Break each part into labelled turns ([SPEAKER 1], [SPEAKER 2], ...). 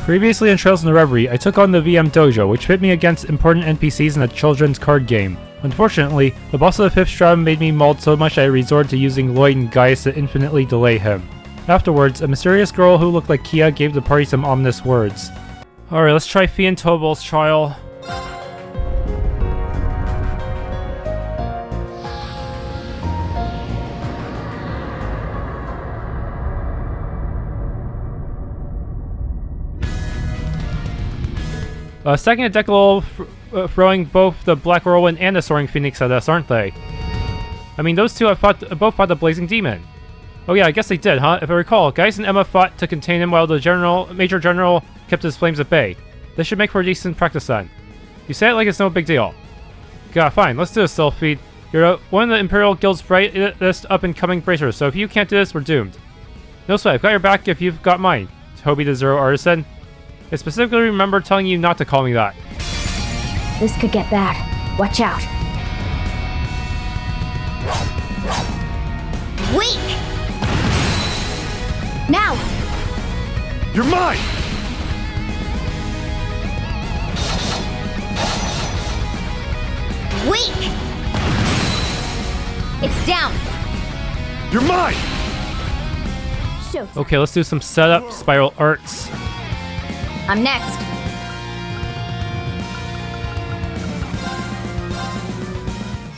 [SPEAKER 1] Previously in Trails in the Reverie, I took on the VM Dojo, which pit me against important NPCs in a children's card game. Unfortunately, the boss of the 5th stratum made me mauled so much I resorted to using Lloyd and Gaius to infinitely delay him. Afterwards, a mysterious girl who looked like Kia gave the party some ominous words. Alright, let's try Fee and Toval's trial. Stacking a deck throwing both the Black Whirlwind and the Soaring Phoenix at us, aren't they? I mean, those two have both fought the Blazing Demon. Oh yeah, I guess they did, huh? If I recall, Gaius and Emma fought to contain him while the Major General kept his flames at bay. This should make for a decent practice then. You say it like it's no big deal. God, fine, let's do this, Sylphid. You're one of the Imperial Guild's brightest up-and-coming bracers, so if you can't do this, we're doomed. No sweat, I've got your back if you've got mine, Toby the Zero Artisan. I specifically remember telling you not to call me that.
[SPEAKER 2] This could get bad. Watch out. Weak! Now!
[SPEAKER 3] You're mine!
[SPEAKER 2] Weak! It's down!
[SPEAKER 3] You're mine!
[SPEAKER 2] Showtime.
[SPEAKER 1] Okay, let's do some setup, spiral arts.
[SPEAKER 2] I'm next.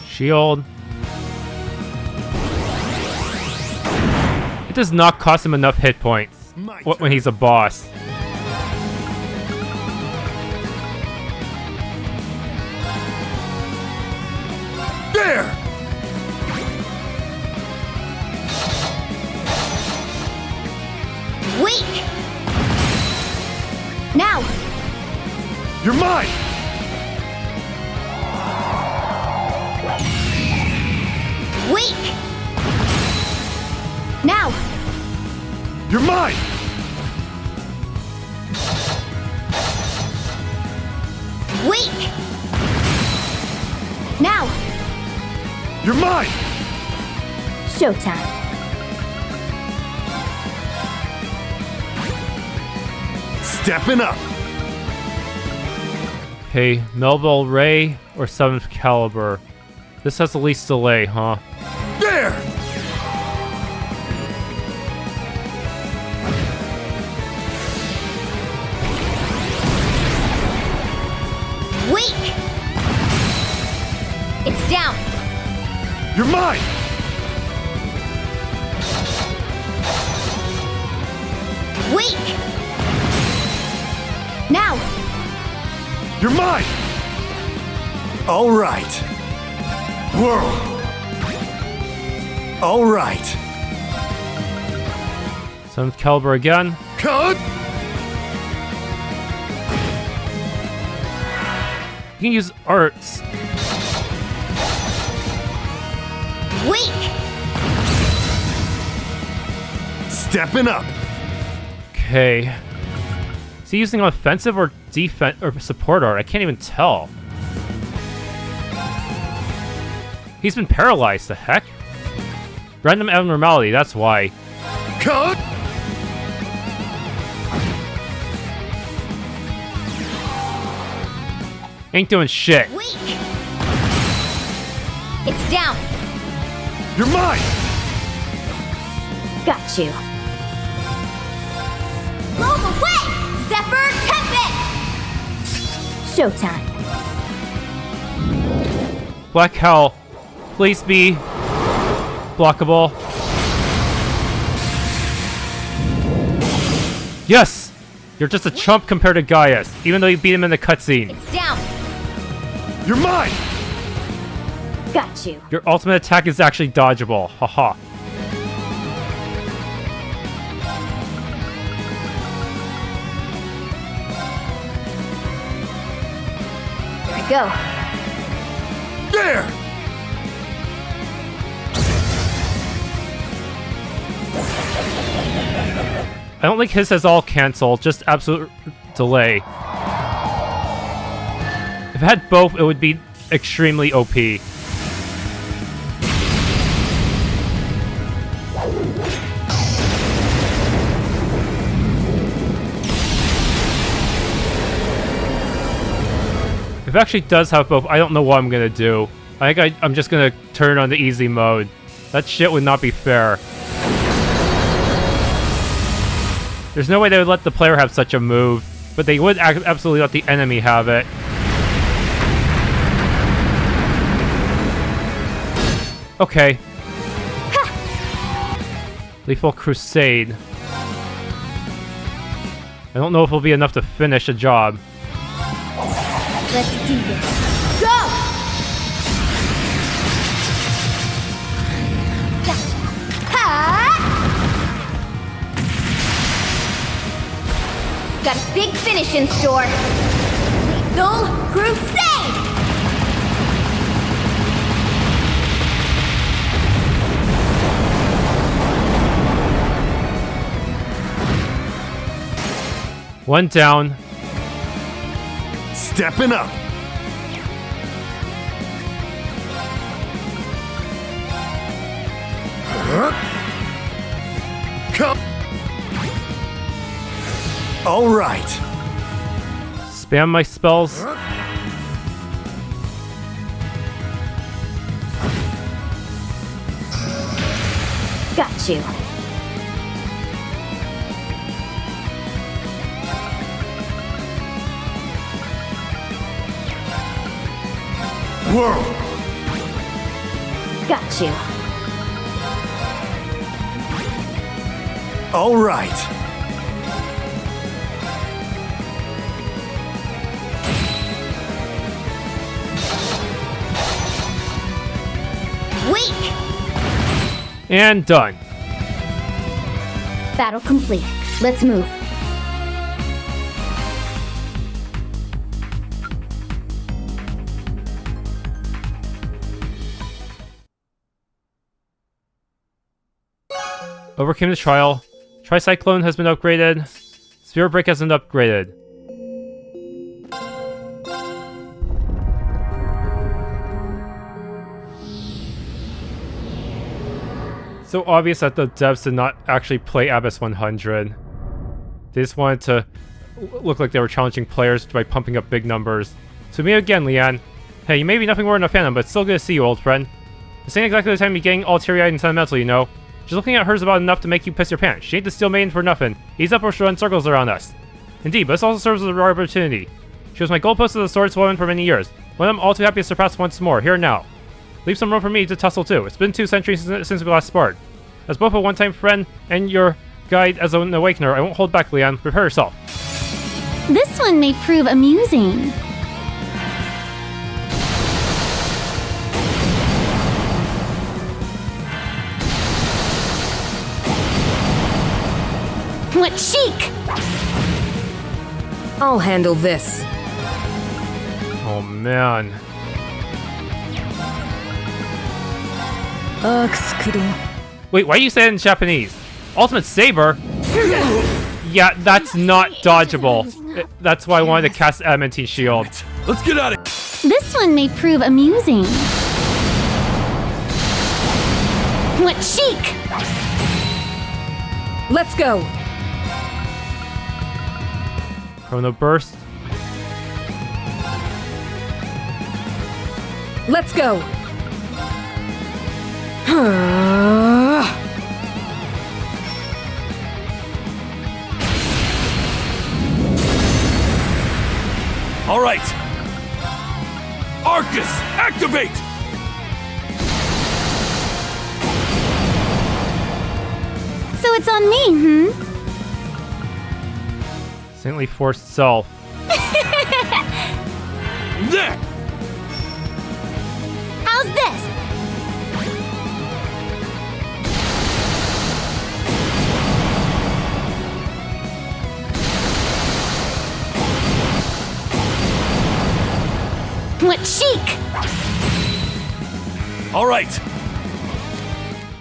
[SPEAKER 1] Shield. It does not cost him enough hit points when he's a boss.
[SPEAKER 3] There!
[SPEAKER 2] Weak! Now!
[SPEAKER 3] You're mine!
[SPEAKER 2] Weak! Now!
[SPEAKER 3] You're mine!
[SPEAKER 2] Weak! Now!
[SPEAKER 3] You're mine!
[SPEAKER 2] Showtime.
[SPEAKER 3] Stepping up!
[SPEAKER 1] Okay, Melville Ray or 7th Caliber. This has the least delay, huh?
[SPEAKER 3] There!
[SPEAKER 2] Weak! It's down!
[SPEAKER 3] You're mine!
[SPEAKER 2] Weak! Now!
[SPEAKER 3] You're mine! All right. Whirl. All right.
[SPEAKER 1] 7th Caliber again.
[SPEAKER 3] Cut!
[SPEAKER 1] You can use arts.
[SPEAKER 2] Weak!
[SPEAKER 3] Stepping up!
[SPEAKER 1] Okay. Is he using offensive or defense or support art? I can't even tell. He's been paralyzed, the heck? Random abnormality, that's why.
[SPEAKER 3] Cut!
[SPEAKER 1] Ain't doing shit.
[SPEAKER 2] Weak! It's down!
[SPEAKER 3] You're mine!
[SPEAKER 2] Got you. Roll away! Zephyr Tempest! Showtime.
[SPEAKER 1] Black Hell, please be blockable. Yes! You're just a chump compared to Gaius, even though you beat him in the cutscene.
[SPEAKER 2] It's down!
[SPEAKER 3] You're mine!
[SPEAKER 2] Got you.
[SPEAKER 1] Your ultimate attack is actually dodgeable. Haha.
[SPEAKER 2] Here I go.
[SPEAKER 3] There!
[SPEAKER 1] I don't think his has all canceled, just absolute delay. If it had both, it would be extremely OP. If it actually does have both, I don't know what I'm gonna do. I think I'm just gonna turn on the easy mode. That shit would not be fair. There's no way they would let the player have such a move, but they would absolutely let the enemy have it. Okay. Lethal Crusade. I don't know if it'll be enough to finish the job.
[SPEAKER 2] Let's do this. Go! Gotcha. Ha! Got a big finish in store. Lethal Crusade!
[SPEAKER 1] One down.
[SPEAKER 3] Stepping up. Come. All right.
[SPEAKER 1] Spam my spells.
[SPEAKER 2] Got you.
[SPEAKER 3] Whirl.
[SPEAKER 2] Got you.
[SPEAKER 3] All right.
[SPEAKER 2] Weak!
[SPEAKER 1] And done.
[SPEAKER 2] Battle complete. Let's move.
[SPEAKER 1] Overcame the trial. Tricyclone has been upgraded. Sphere Break hasn't upgraded. So obvious that the devs did not actually play Abyss 100. They just wanted to look like they were challenging players by pumping up big numbers. So me again, Leanne. Hey, you may be nothing more than a Phantom, but it's still good to see you, old friend. This ain't exactly the time to be getting all teary-eyed and sentimental, you know. Just looking at her's about enough to make you piss your pants. She ain't the Steel Maiden for nothing. Ease up or she'll run circles around us. Indeed, but this also serves as a rare opportunity. She was my goalpost of the swordswoman for many years. One I'm all too happy to surpass once more, here and now. Leave some room for me to tussle too. It's been 2 centuries since we last sparred. As both a one-time friend and your guide as an awakener, I won't hold back, Leanne. Prepare yourself.
[SPEAKER 4] This one may prove amusing. What chic!
[SPEAKER 5] I'll handle this.
[SPEAKER 1] Oh man. Wait, why are you saying it in Japanese? Ultimate Saber? Yeah, that's not dodgeable. That's why I wanted to cast Adamantine Shield.
[SPEAKER 3] Let's get out of
[SPEAKER 4] This one may prove amusing. What chic!
[SPEAKER 5] Let's go.
[SPEAKER 1] Chrono Burst.
[SPEAKER 5] Let's go.
[SPEAKER 3] All right. Arcus, activate.
[SPEAKER 4] So it's on me,
[SPEAKER 1] Saintly Forced Self.
[SPEAKER 3] There.
[SPEAKER 4] How's this? What chic!
[SPEAKER 3] All right.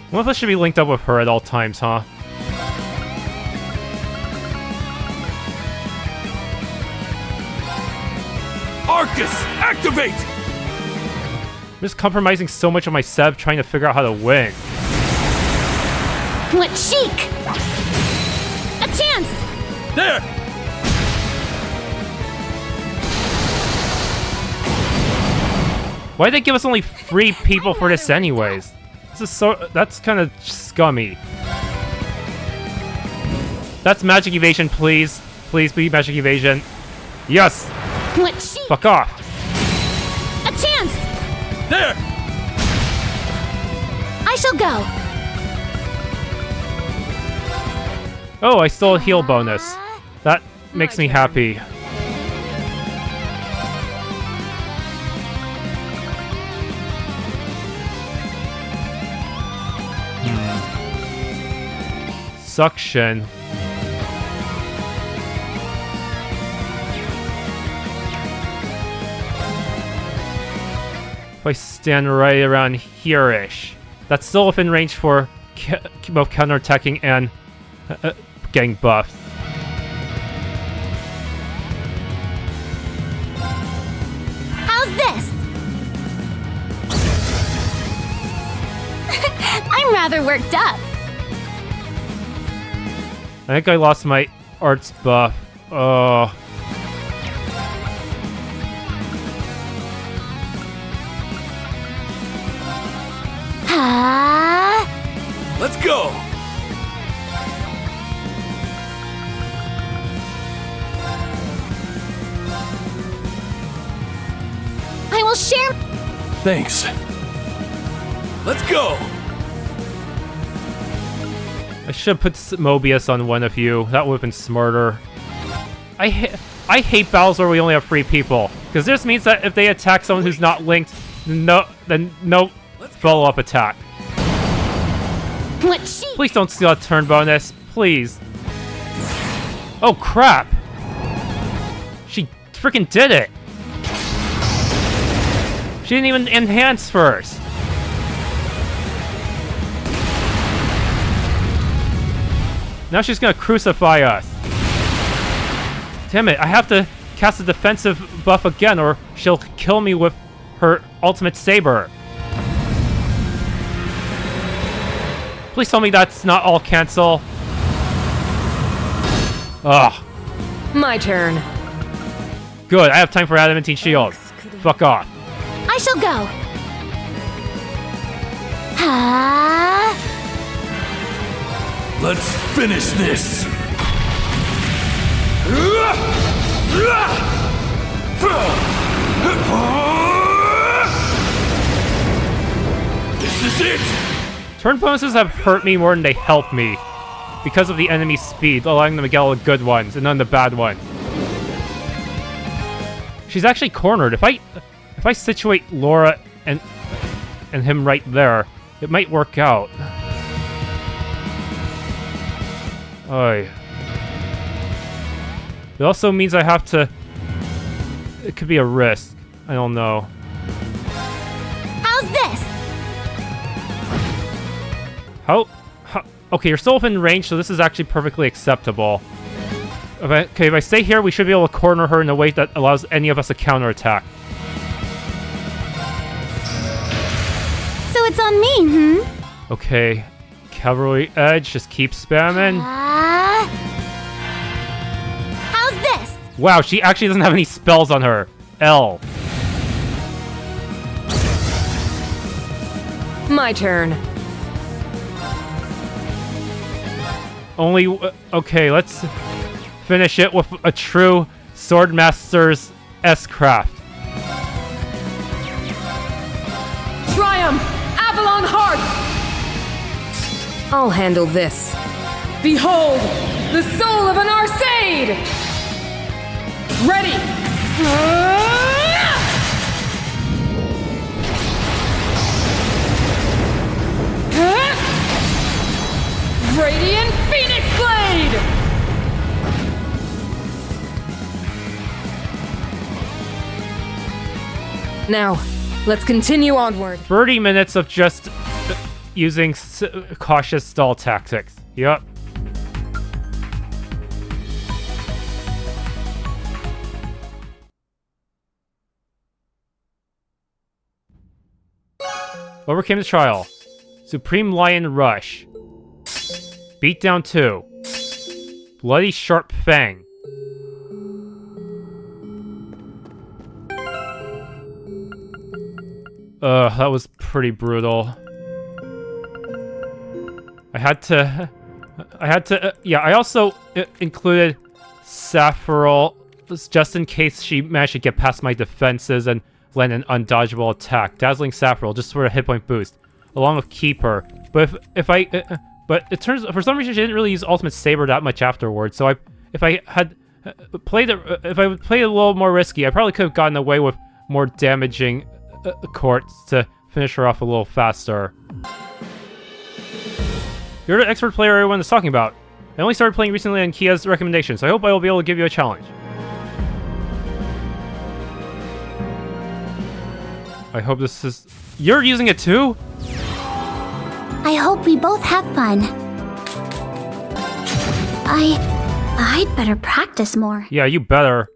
[SPEAKER 1] One of us should be linked up with her at all times, huh?
[SPEAKER 3] Arcus, activate.
[SPEAKER 1] I'm just compromising so much of my Seb trying to figure out how to win.
[SPEAKER 4] What chic! A chance!
[SPEAKER 3] There.
[SPEAKER 1] Why'd they give us only 3 people for this anyways? This is so... That's kind of scummy. That's magic evasion, please. Please be magic evasion. Yes!
[SPEAKER 4] What she?
[SPEAKER 1] Fuck off.
[SPEAKER 4] A chance!
[SPEAKER 3] There!
[SPEAKER 4] I shall go.
[SPEAKER 1] Oh, I stole a heal bonus. That makes me happy. Suction. If I stand right around here-ish, that's still within range for both counterattacking and getting buffed.
[SPEAKER 4] How's this? I'm rather worked up.
[SPEAKER 1] I think I lost my arts buff. Oh.
[SPEAKER 3] Let's go!
[SPEAKER 4] I will share.
[SPEAKER 3] Thanks. Let's go!
[SPEAKER 1] I should put Mobius on one of you. That would have been smarter. I hate battles where we only have 3 people, because this means that if they attack someone who's not linked, then no follow-up attack.
[SPEAKER 4] What she?
[SPEAKER 1] Please don't steal a turn bonus, please. Oh crap! She freaking did it! She didn't even enhance first. Now she's gonna crucify us. Damn it, I have to cast a defensive buff again or she'll kill me with her ultimate saber. Please tell me that's not all cancel. Ugh.
[SPEAKER 5] My turn.
[SPEAKER 1] Good, I have time for adamantine shield. Fuck off.
[SPEAKER 4] I shall go.
[SPEAKER 3] Let's finish this! This is it!
[SPEAKER 1] Turn bonuses have hurt me more than they help me because of the enemy's speed, allowing them to get all the good ones and none of the bad ones. She's actually cornered. If I situate Laura and him right there, it might work out. Oy. It also means I have to... It could be a risk. I don't know.
[SPEAKER 4] How's this?
[SPEAKER 1] How? Okay, you're still within range, so this is actually perfectly acceptable. If I stay here, we should be able to corner her in a way that allows any of us to counterattack.
[SPEAKER 4] So it's on me,
[SPEAKER 1] Okay. Cavalry Edge, just keep spamming.
[SPEAKER 4] How's this?
[SPEAKER 1] Wow, she actually doesn't have any spells on her. L.
[SPEAKER 5] My turn.
[SPEAKER 1] Only... okay, let's finish it with a true Swordmaster's S-craft.
[SPEAKER 5] Triumph! Avalon Heart! I'll handle this. Behold, the soul of an Arcade! Ready! Radiant Phoenix Blade! Now, let's continue onward.
[SPEAKER 1] 30 minutes of just using cautious stall tactics. Yup. Overcame the trial. Supreme Lion Rush. Beatdown 2. Bloody Sharp Fang. That was pretty brutal. I had to, yeah, I also included Sapphiral just in case she managed to get past my defenses and land an undodgeable attack. Dazzling Sapphiral, just for a hit point boost, along with Keeper. But but it turns, for some reason she didn't really use Ultimate Saber that much afterwards, so if I played a little more risky, I probably could have gotten away with more damaging courts to finish her off a little faster. You're the expert player everyone is talking about. I only started playing recently on Kia's recommendation, so I hope I will be able to give you a challenge. I hope this is... You're using it too?
[SPEAKER 4] I hope we both have fun. I'd better practice more.
[SPEAKER 1] Yeah, you better.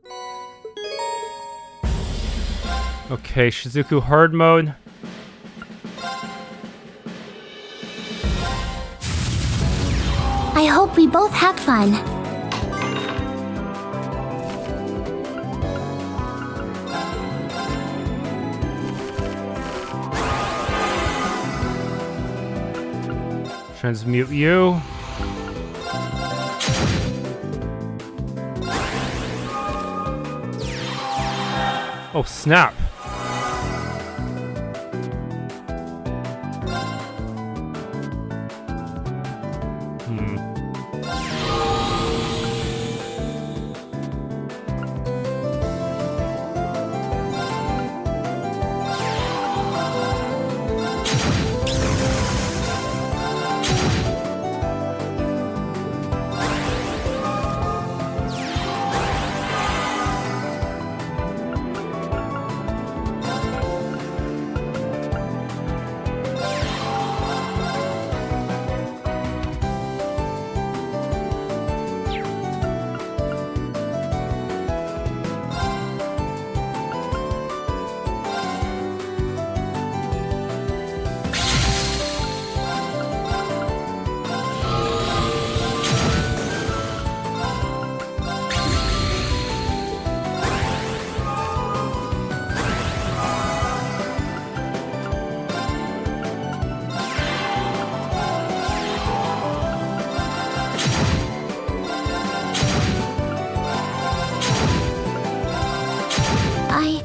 [SPEAKER 1] Okay, Shizuku hard mode.
[SPEAKER 4] I hope we both have fun.
[SPEAKER 1] Transmute you. Oh, snap.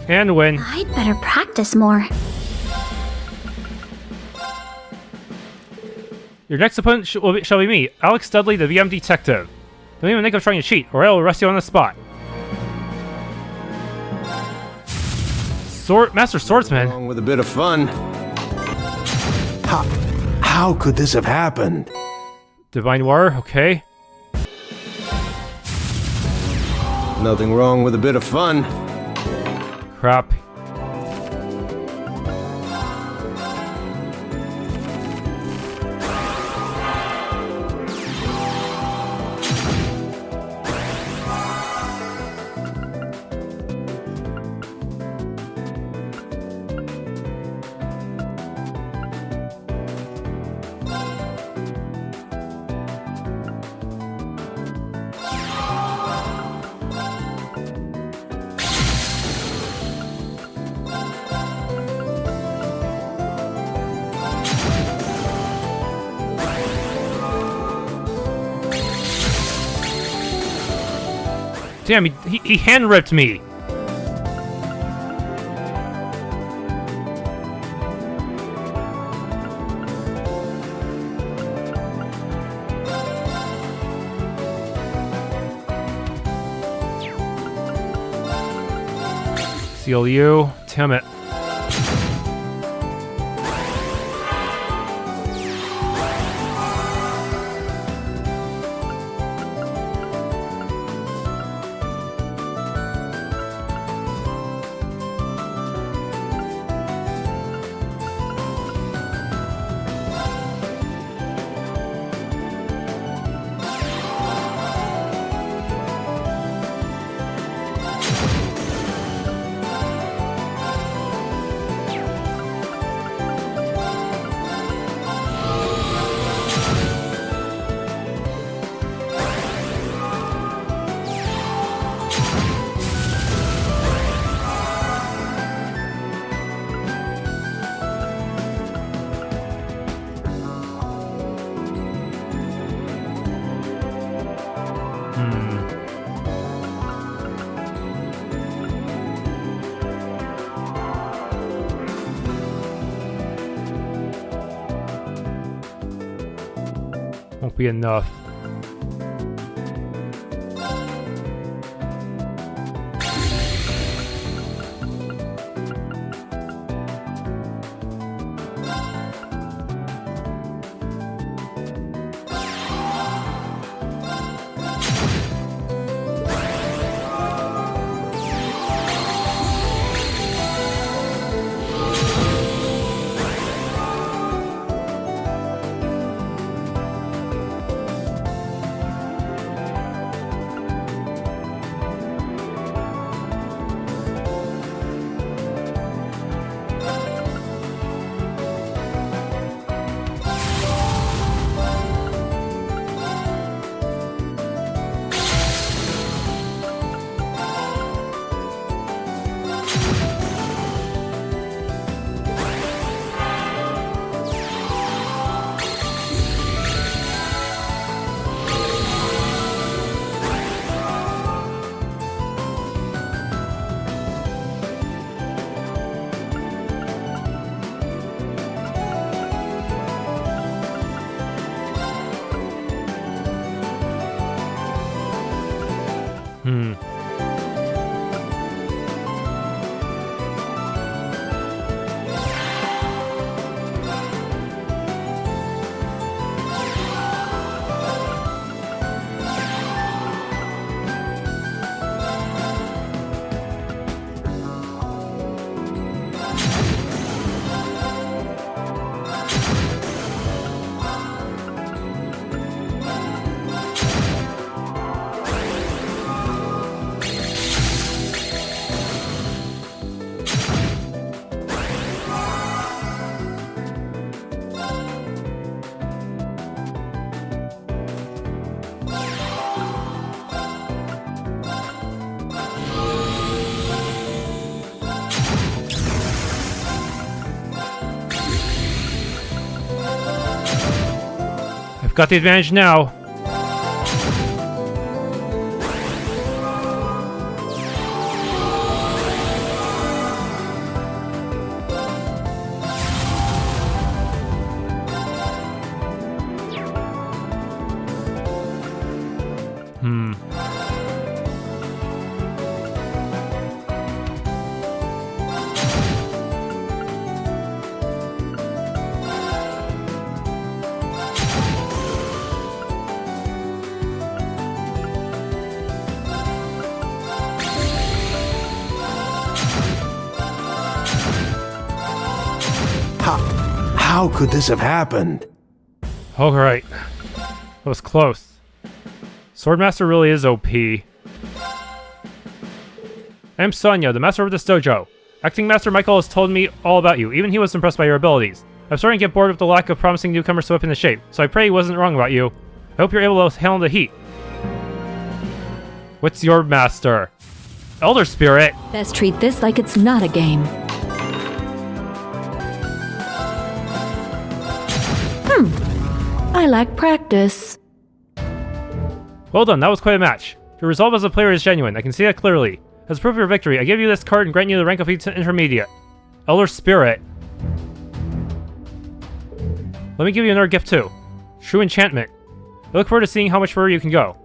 [SPEAKER 1] And win.
[SPEAKER 4] I'd better practice more.
[SPEAKER 1] Your next opponent shall be me, Alex Dudley, the VM detective. Don't even think of trying to cheat, or I will arrest you on the spot. Master Swordsman.
[SPEAKER 6] Along with a bit of fun. How could this have happened?
[SPEAKER 1] Divine War, okay.
[SPEAKER 6] Nothing wrong with a bit of fun.
[SPEAKER 1] Crap. Damn, he hand-ripped me! Seal you. Damn it. won't be enough. Got the advantage now.
[SPEAKER 6] How could this have happened?
[SPEAKER 1] Alright. That was close. Swordmaster really is OP. I'm Sonya, the master of this dojo. Acting Master Michael has told me all about you, even he was impressed by your abilities. I'm starting to get bored with the lack of promising newcomers to whip into shape, so I pray he wasn't wrong about you. I hope you're able to handle the heat. What's your master? Elder Spirit!
[SPEAKER 7] Best treat this like it's not a game. I lack practice.
[SPEAKER 1] Well done, that was quite a match. Your resolve as a player is genuine, I can see that clearly. As proof of your victory, I give you this card and grant you the rank of intermediate. Elder Spirit. Let me give you another gift too. True Enchantment. I look forward to seeing how much further you can go.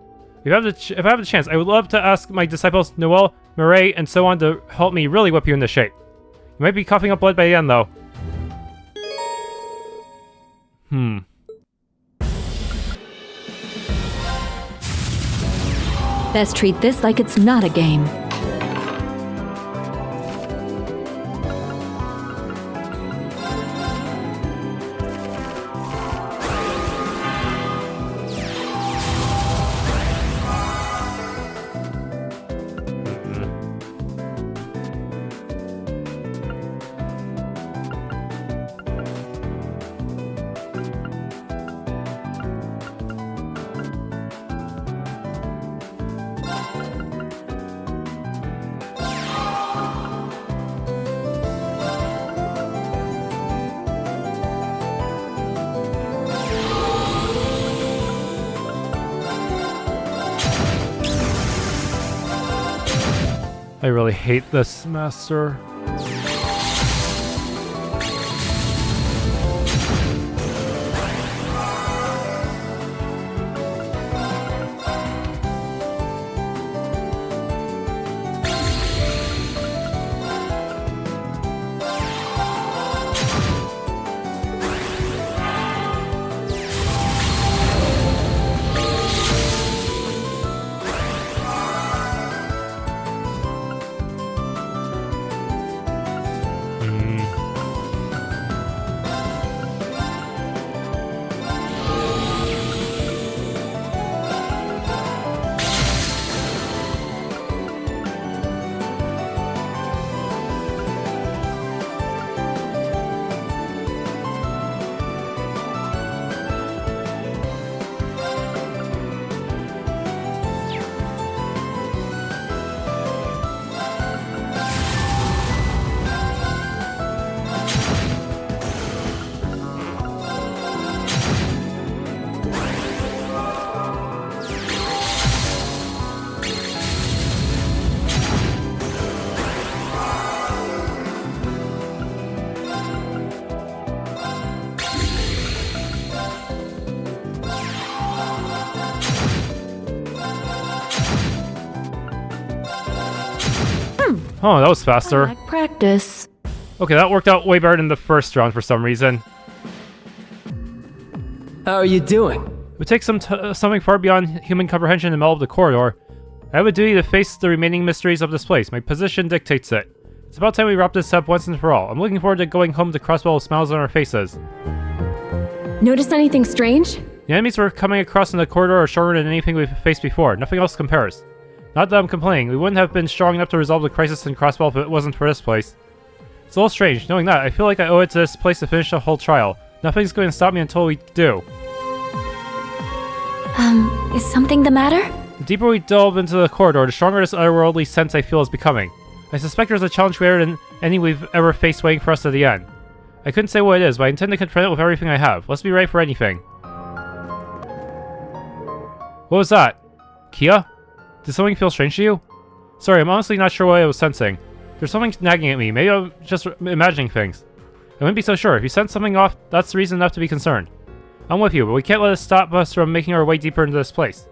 [SPEAKER 1] If I have the chance, I would love to ask my disciples Noel, Mireille, and so on to help me really whip you into shape. You might be coughing up blood by the end though.
[SPEAKER 7] Best treat this like it's not a game.
[SPEAKER 1] I really hate this master. Oh, that was
[SPEAKER 7] I
[SPEAKER 1] faster.
[SPEAKER 7] lack practice.
[SPEAKER 1] Okay, that worked out way better than the first round for some reason.
[SPEAKER 8] How are you doing?
[SPEAKER 1] It would take something far beyond human comprehension in the middle of the corridor. I have a duty to face the remaining mysteries of this place. My position dictates it. It's about time we wrap this up once and for all. I'm looking forward to going home to Crossbell with smiles on our faces.
[SPEAKER 5] Notice anything strange?
[SPEAKER 1] The enemies we're coming across in the corridor are stronger than anything we've faced before. Nothing else compares. Not that I'm complaining. We wouldn't have been strong enough to resolve the crisis in Crossbell if it wasn't for this place. It's a little strange. Knowing that, I feel like I owe it to this place to finish the whole trial. Nothing's going to stop me until we do.
[SPEAKER 4] Is something the matter?
[SPEAKER 1] The deeper we delve into the corridor, the stronger this otherworldly sense I feel is becoming. I suspect there's a challenge greater than any we've ever faced waiting for us at the end. I couldn't say what it is, but I intend to confront it with everything I have. Let's be ready for anything. What was that? Kia? Did something feel strange to you? Sorry, I'm honestly not sure what I was sensing. There's something nagging at me. Maybe I'm just imagining things. I wouldn't be so sure. If you sense something off, that's reason enough to be concerned. I'm with you, but we can't let it stop us from making our way deeper into this place.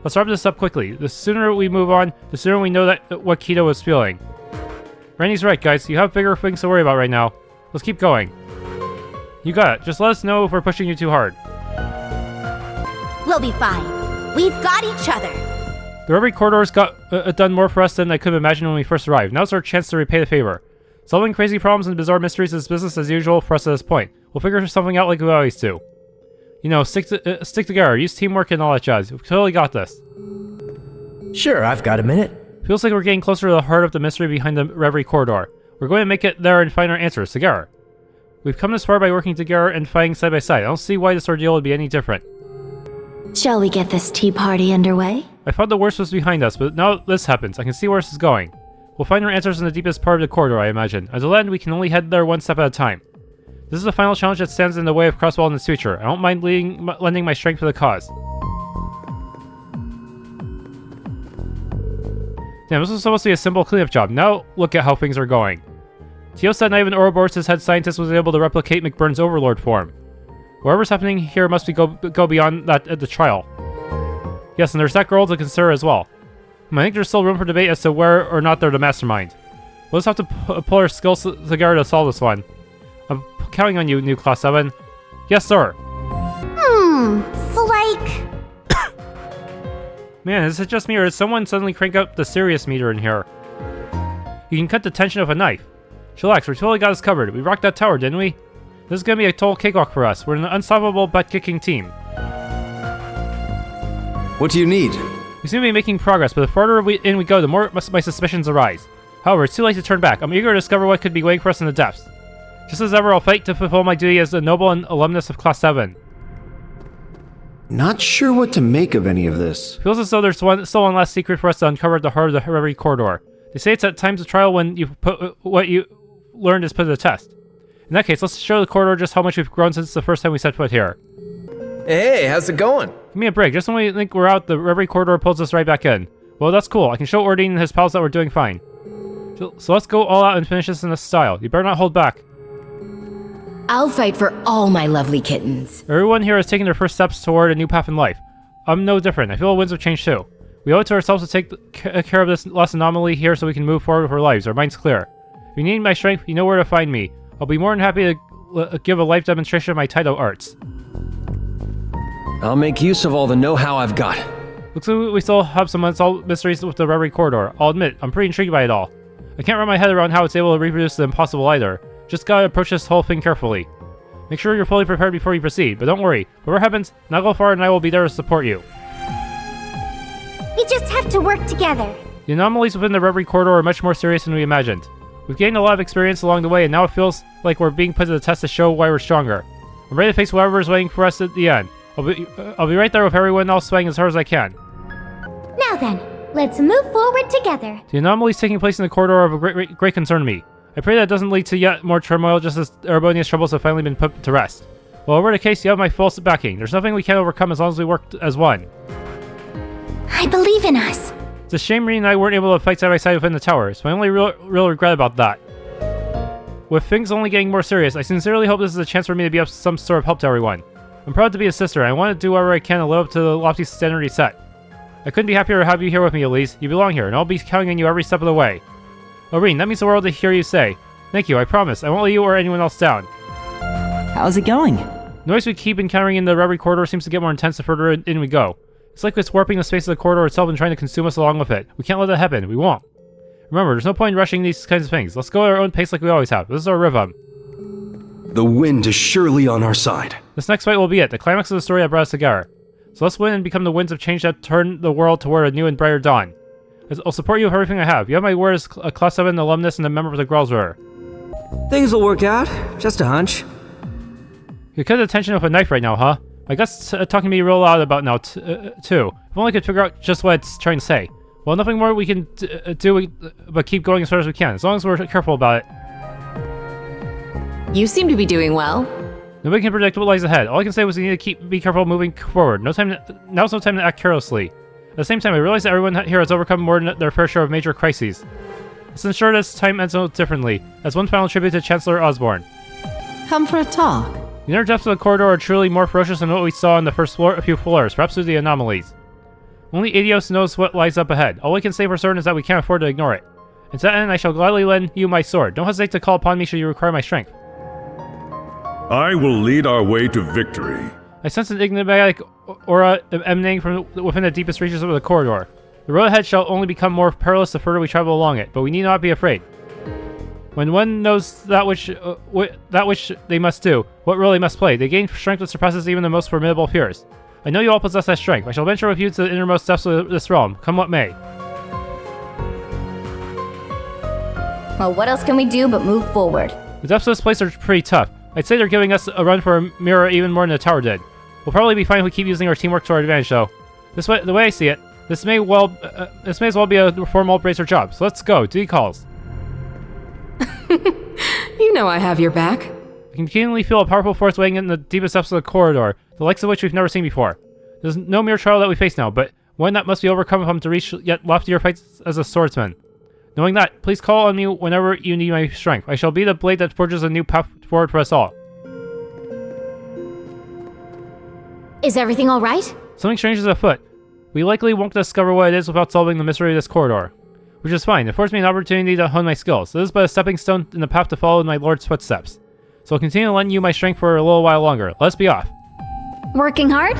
[SPEAKER 1] Let's wrap this up quickly. The sooner we move on, the sooner we know that what Keto was feeling. Randy's right, guys. You have bigger things to worry about right now. Let's keep going. You got it. Just let us know if we're pushing you too hard.
[SPEAKER 2] We'll be fine. We've got each other.
[SPEAKER 1] The Reverie Corridor's got done more for us than I could have imagined when we first arrived. Now's our chance to repay the favor. Solving crazy problems and bizarre mysteries is business as usual for us at this point. We'll figure something out like we always do. You know, stick together, use teamwork and all that jazz. We've totally got this.
[SPEAKER 8] Sure, I've got a minute.
[SPEAKER 1] Feels like we're getting closer to the heart of the mystery behind the Reverie Corridor. We're going to make it there and find our answers together. We've come this far by working together and fighting side by side. I don't see why this ordeal would be any different.
[SPEAKER 4] Shall we get this tea party underway?
[SPEAKER 1] I thought the worst was behind us, but now this happens. I can see where this is going. We'll find our answers in the deepest part of the corridor, I imagine. Until then, we can only head there one step at a time. This is the final challenge that stands in the way of Crossbell in its future. I don't mind lending my strength to the cause. Damn, this was supposed to be a simple cleanup job. Now look at how things are going. Tio said not even Ouroboros' head scientist was able to replicate McBurn's overlord form. Whatever's happening here must be go beyond that at the trial. Yes, and there's that girl to consider as well. I think there's still room for debate as to where or not they're the mastermind. We'll just have to pull our skills together to solve this one. I'm counting on you, new Class 7. Yes, sir.
[SPEAKER 2] So like...
[SPEAKER 1] Man, is it just me or did someone suddenly crank up the serious meter in here? You can cut the tension with a knife. Chillax, we totally got us covered. We rocked that tower, didn't we? This is gonna be a total cakewalk for us. We're an unstoppable butt-kicking team.
[SPEAKER 9] What do you need?
[SPEAKER 1] We seem to be making progress, but the farther in we go, the more my suspicions arise. However, it's too late to turn back. I'm eager to discover what could be waiting for us in the depths. Just as ever, I'll fight to fulfill my duty as a noble and alumnus of Class 7.
[SPEAKER 6] Not sure what to make of any of this.
[SPEAKER 1] Feels as though there's still one last secret for us to uncover at the heart of the Reverie Corridor. They say it's at times of trial when you put what you learned is put to the test. In that case, let's show the corridor just how much we've grown since the first time we set foot here.
[SPEAKER 8] Hey, how's it going?
[SPEAKER 1] Give me a break. Just when we think we're out, the Reverie Corridor pulls us right back in. Well, that's cool. I can show Ordine and his pals that we're doing fine. So let's go all out and finish this in this style. You better not hold back.
[SPEAKER 10] I'll fight for all my lovely kittens.
[SPEAKER 1] Everyone here is taking their first steps toward a new path in life. I'm no different. I feel the winds of change too. We owe it to ourselves to take care of this last anomaly here so we can move forward with our lives. Our minds clear. If you need my strength, you know where to find me. I'll be more than happy to give a life demonstration of my Taito arts.
[SPEAKER 8] I'll make use of all the know-how I've got.
[SPEAKER 1] Looks like we still have some unsolved mysteries with the Reverie Corridor. I'll admit, I'm pretty intrigued by it all. I can't wrap my head around how it's able to reproduce the impossible either. Just gotta approach this whole thing carefully. Make sure you're fully prepared before you proceed, but don't worry. Whatever happens, Naglfar and I will be there to support you.
[SPEAKER 2] We just have to work together.
[SPEAKER 1] The anomalies within the Reverie Corridor are much more serious than we imagined. We've gained a lot of experience along the way, and now it feels like we're being put to the test to show why we're stronger. I'm ready to face whatever is waiting for us at the end. I'll be right there with everyone else swaying as hard as I can.
[SPEAKER 2] Now then, let's move forward together.
[SPEAKER 1] The anomalies taking place in the corridor are of great concern to me. I pray that it doesn't lead to yet more turmoil just as Erebonia's troubles have finally been put to rest. Well, over the case, you have my full backing. There's nothing we can't overcome as long as we work as one.
[SPEAKER 2] I believe in us.
[SPEAKER 1] It's a shame Reed and I weren't able to fight side by side within the tower. It's my only real regret about that. With things only getting more serious, I sincerely hope this is a chance for me to be of some sort of help to everyone. I'm proud to be a sister, and I want to do whatever I can to live up to the lofty standard he set. I couldn't be happier to have you here with me, Elise. You belong here, and I'll be counting on you every step of the way. Irene, that means the world to hear you say. Thank you, I promise. I won't let you or anyone else down.
[SPEAKER 9] How's it going?
[SPEAKER 1] Noise we keep encountering in the Reverie corridor seems to get more intense the further in we go. It's like it's warping the space of the corridor itself and trying to consume us along with it. We can't let that happen. We won't. Remember, there's no point in rushing these kinds of things. Let's go at our own pace like we always have. This is our rhythm.
[SPEAKER 6] The wind is surely on our side.
[SPEAKER 1] This next fight will be it, the climax of the story that brought us together. So let's win and become the winds of change that turn the world toward a new and brighter dawn. I'll support you with everything I have. You have my word as a Class 7 alumnus and a member of the Growlswearer.
[SPEAKER 9] Things will work out. Just a hunch.
[SPEAKER 1] You cut attention with a knife right now, huh? My gut's talking to me real loud about now, too. If only I could figure out just what it's trying to say. Well, nothing more we can do but keep going as far as we can, as long as we're careful about it.
[SPEAKER 5] You seem to be doing well.
[SPEAKER 1] Nobody can predict what lies ahead. All I can say was we need to be careful moving forward. Now's no time to act carelessly. At the same time, I realize that everyone here has overcome more than their fair share of major crises. Let's ensure this time ends no differently, as one final tribute to Chancellor Osborne.
[SPEAKER 9] Come for a talk.
[SPEAKER 1] The inner depths of the corridor are truly more ferocious than what we saw in the first few floors, perhaps due to the anomalies. Only Adios knows what lies up ahead. All we can say for certain is that we can't afford to ignore it. And to that end, I shall gladly lend you my sword. Don't hesitate to call upon me should you require my strength.
[SPEAKER 11] I will lead our way to victory.
[SPEAKER 1] I sense an enigmatic aura emanating from within the deepest reaches of the corridor. The road ahead shall only become more perilous the further we travel along it, but we need not be afraid. When one knows that which they must do, what role they must play, they gain strength that surpasses even the most formidable fears. I know you all possess that strength. I shall venture with you to the innermost depths of this realm, come what may.
[SPEAKER 2] Well, what else can we do but move forward?
[SPEAKER 1] The depths of this place are pretty tough. I'd say they're giving us a run for a mirror even more than the tower did. We'll probably be fine if we keep using our teamwork to our advantage, though. The way I see it, this may as well be a formal bracer job. So let's go. Duty calls.
[SPEAKER 5] You know I have your back.
[SPEAKER 1] I can keenly feel a powerful force weighing in the deepest depths of the corridor, the likes of which we've never seen before. There's no mere trial that we face now, but one that must be overcome if I'm to reach yet loftier heights as a swordsman. Knowing that, please call on me whenever you need my strength. I shall be the blade that forges a new path forward for us all.
[SPEAKER 2] Is everything all right?
[SPEAKER 1] Something strange is afoot. We likely won't discover what it is without solving the mystery of this corridor. Which is fine. It affords me an opportunity to hone my skills. This is but a stepping stone in the path to follow in my lord's footsteps. So I'll continue to lend you my strength for a little while longer. Let's be off.
[SPEAKER 2] Working hard?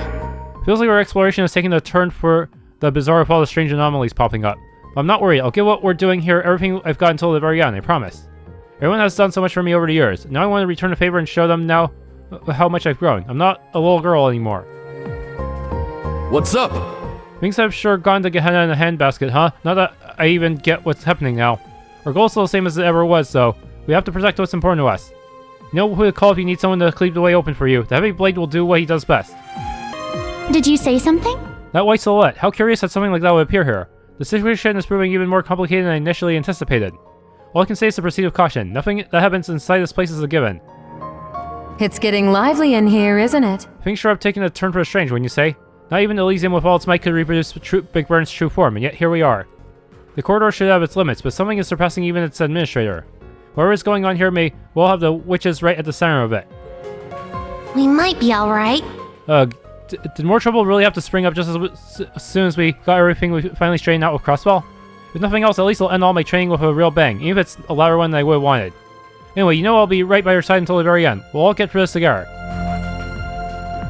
[SPEAKER 1] Feels like our exploration is taking a turn for the bizarre with all the strange anomalies popping up. But I'm not worried. I'll give what we're doing here everything I've got until the very end, I promise. Everyone has done so much for me over the years. Now I want to return the favor and show them now how much I've grown. I'm not a little girl anymore.
[SPEAKER 3] What's up?
[SPEAKER 1] Things have sure gone to Gehenna in a handbasket, huh? Not that I even get what's happening now. Our goal's still the same as it ever was, though. We have to protect what's important to us. You know who to call if you need someone to keep the way open for you. The Heavy Blade will do what he does best.
[SPEAKER 4] Did you say something?
[SPEAKER 1] That white silhouette. How curious that something like that would appear here. The situation is proving even more complicated than I initially anticipated. All I can say is to proceed with caution. Nothing that happens inside this place is a given.
[SPEAKER 5] It's getting lively in here, isn't it?
[SPEAKER 1] Things sure have taken a turn for the strange, wouldn't you say? Not even Elysium with all its might could reproduce Big Burn's true form, and yet here we are. The corridor should have its limits, but something is surpassing even its administrator. Whatever is going on here may well have the witches right at the center of it.
[SPEAKER 2] We might be alright.
[SPEAKER 1] Did more trouble really have to spring up just as soon as we got everything we finally straightened out with Crossbell? If nothing else, at least I'll end all my training with a real bang, even if it's a louder one than I would have wanted. Anyway, you know I'll be right by your side until the very end. We'll all get through this together.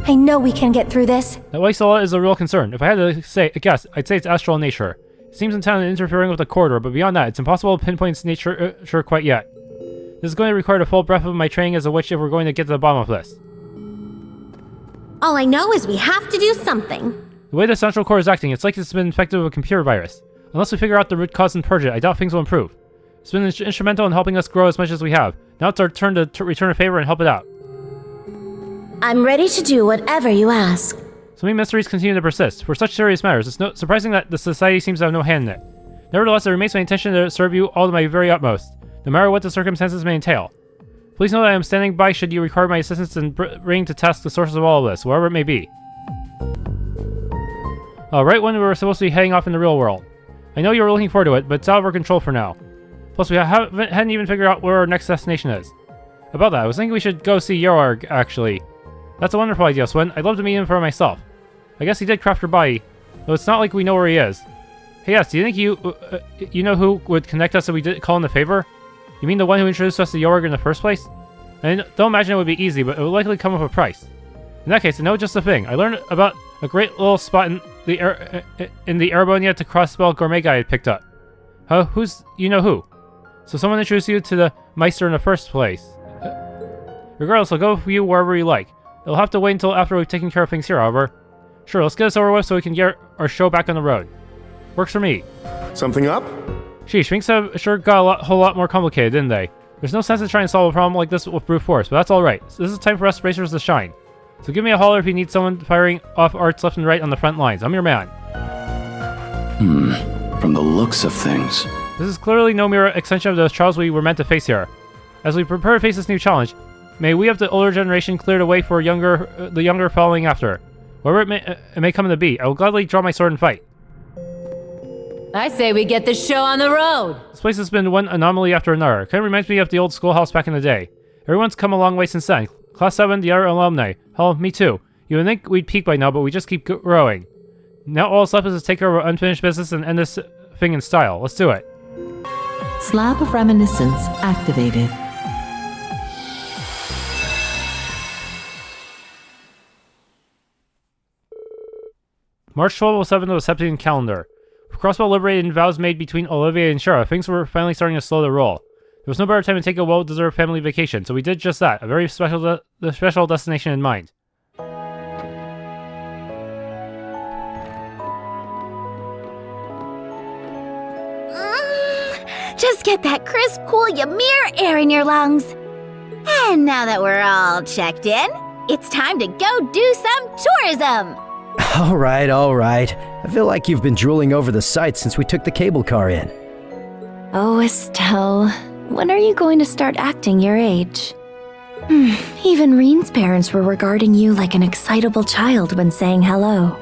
[SPEAKER 2] I know we can get through this.
[SPEAKER 1] That white silhouette is a real concern. If I had to guess, I'd say it's astral in nature. It seems intent on interfering with the corridor, but beyond that, it's impossible to pinpoint its nature quite yet. This is going to require a full breadth of my training as a witch if we're going to get to the bottom of this.
[SPEAKER 2] All I know is we have to do something.
[SPEAKER 1] The way the central core is acting, it's like it's been infected with a computer virus. Unless we figure out the root cause and purge it, I doubt things will improve. It's been instrumental in helping us grow as much as we have. Now it's our turn to return a favor and help it out.
[SPEAKER 2] I'm ready to do whatever you ask.
[SPEAKER 1] So many mysteries continue to persist. For such serious matters, it's surprising that the society seems to have no hand in it. Nevertheless, it remains my intention to serve you all to my very utmost, no matter what the circumstances may entail. Please know that I am standing by should you require my assistance in bringing to task the sources of all of this, wherever it may be. Right when we were supposed to be heading off in the real world. I know you were looking forward to it, but it's out of our control for now. Plus, we hadn't even figured out where our next destination is. About that, I was thinking we should go see Yorg, actually. That's a wonderful idea, Swin. I'd love to meet him for myself. I guess he did craft your body, though it's not like we know where he is. Hey, yes, do you think you know who would connect us if we did call in a favor? You mean the one who introduced us to Yorg in the first place? I don't imagine it would be easy, but it would likely come with a price. In that case, I know just the thing. I learned about a great little spot in the Erebonia to Crossbell gourmet guide I picked up. Huh? Who's you know who? So someone introduced you to the Meister in the first place. Regardless, I'll go with you wherever you like. It'll have to wait until after we've taken care of things here, however. Sure, let's get this over with so we can get our show back on the road. Works for me.
[SPEAKER 12] Something up?
[SPEAKER 1] Sheesh, things have sure got a whole lot more complicated, didn't they? There's no sense in trying to solve a problem like this with brute force, but that's alright. So this is time for us racers to shine. So give me a holler if you need someone firing off arts left and right on the front lines. I'm your man.
[SPEAKER 6] From the looks of things.
[SPEAKER 1] This is clearly no mere extension of those trials we were meant to face here. As we prepare to face this new challenge, may we of the older generation clear the way for the younger following after. Whatever it may come to be, I will gladly draw my sword and fight.
[SPEAKER 5] I say we get this show on the road!
[SPEAKER 1] This place has been one anomaly after another. It kind of reminds me of the old schoolhouse back in the day. Everyone's come a long way since then. Class 7, the other alumni. Hell, me too. You would think we'd peak by now, but we just keep growing. Now all that's left is to take care of our unfinished business and end this thing in style. Let's do it.
[SPEAKER 9] Slab of Reminiscence activated.
[SPEAKER 1] March 1207 of the Septian calendar. With Crossbell liberated and vows made between Olivia and Shara, things were finally starting to slow their roll. There was no better time to take a well-deserved family vacation, so we did just that, a very special destination in mind.
[SPEAKER 2] Just get that crisp, cool Ymir air in your lungs. And now that we're all checked in, it's time to go do some tourism.
[SPEAKER 13] All right. I feel like you've been drooling over the sights since we took the cable car in.
[SPEAKER 7] Oh, Estelle, when are you going to start acting your age? Even Reen's parents were regarding you like an excitable child when saying hello.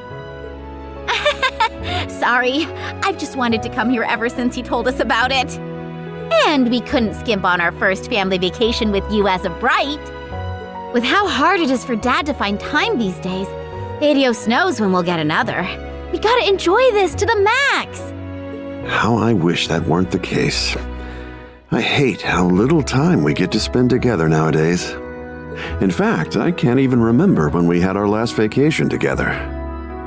[SPEAKER 2] Sorry, I've just wanted to come here ever since he told us about it. And we couldn't skimp on our first family vacation with you as a brite. With how hard it is for Dad to find time these days, Adios knows when we'll get another. We gotta enjoy this to the max!
[SPEAKER 12] How I wish that weren't the case. I hate how little time we get to spend together nowadays. In fact, I can't even remember when we had our last vacation together.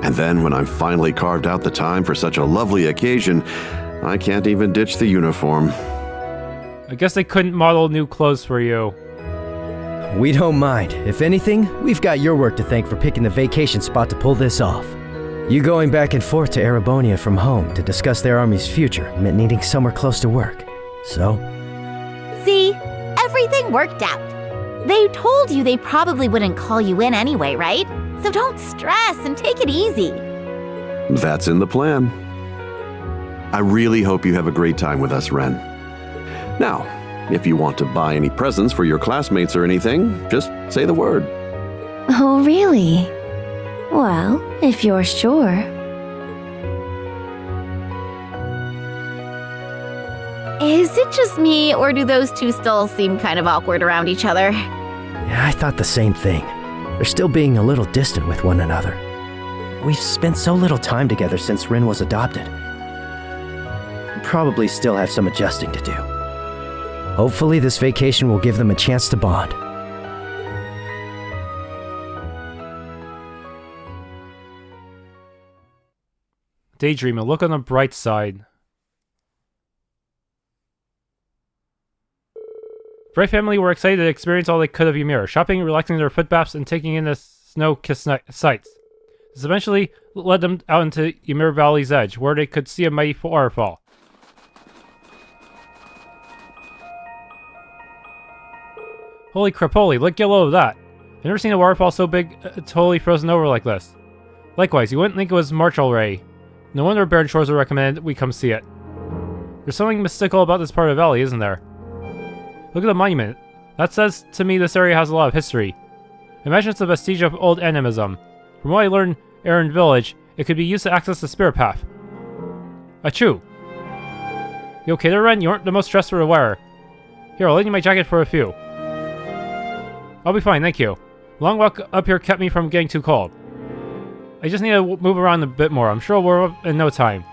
[SPEAKER 12] And then when I've finally carved out the time for such a lovely occasion, I can't even ditch the uniform.
[SPEAKER 1] I guess they couldn't model new clothes for you.
[SPEAKER 13] We don't mind. If anything, we've got your work to thank for picking the vacation spot to pull this off. You going back and forth to Erebonia from home to discuss their army's future meant needing somewhere close to work. So?
[SPEAKER 2] See, everything worked out. They told you they probably wouldn't call you in anyway, right? So don't stress and take it easy.
[SPEAKER 12] That's in the plan. I really hope you have a great time with us, Ren. Now, if you want to buy any presents for your classmates or anything, just say the word.
[SPEAKER 7] Oh, really? Well, if you're sure.
[SPEAKER 2] Is it just me, or do those two still seem kind of awkward around each other?
[SPEAKER 13] Yeah, I thought the same thing. They're still being a little distant with one another. We've spent so little time together since Ren was adopted. Probably still have some adjusting to do. Hopefully this vacation will give them a chance to bond.
[SPEAKER 1] Daydreaming, look on the bright side. Bright family were excited to experience all they could of Ymir, shopping, relaxing their footbaths, and taking in the snow-kissed sights. This eventually led them out into Ymir Valley's edge, where they could see a mighty waterfall. Holy crapoli, look below that. I've never seen a waterfall so big, totally frozen over like this. Likewise, you wouldn't think it was March already. No wonder Baron Schwarzer recommended we come see it. There's something mystical about this part of the valley, isn't there? Look at the monument. That says to me this area has a lot of history. I imagine it's a vestige of old animism. From what I learned in Erend Village, it could be used to access the spirit path. Achoo! You okay there, Ren? You aren't the most stressed for the wearer. Here, I'll lend you my jacket for a few. I'll be fine, thank you. Long walk up here kept me from getting too cold. I just need to move around a bit more. I'm sure we'll warm up in no time.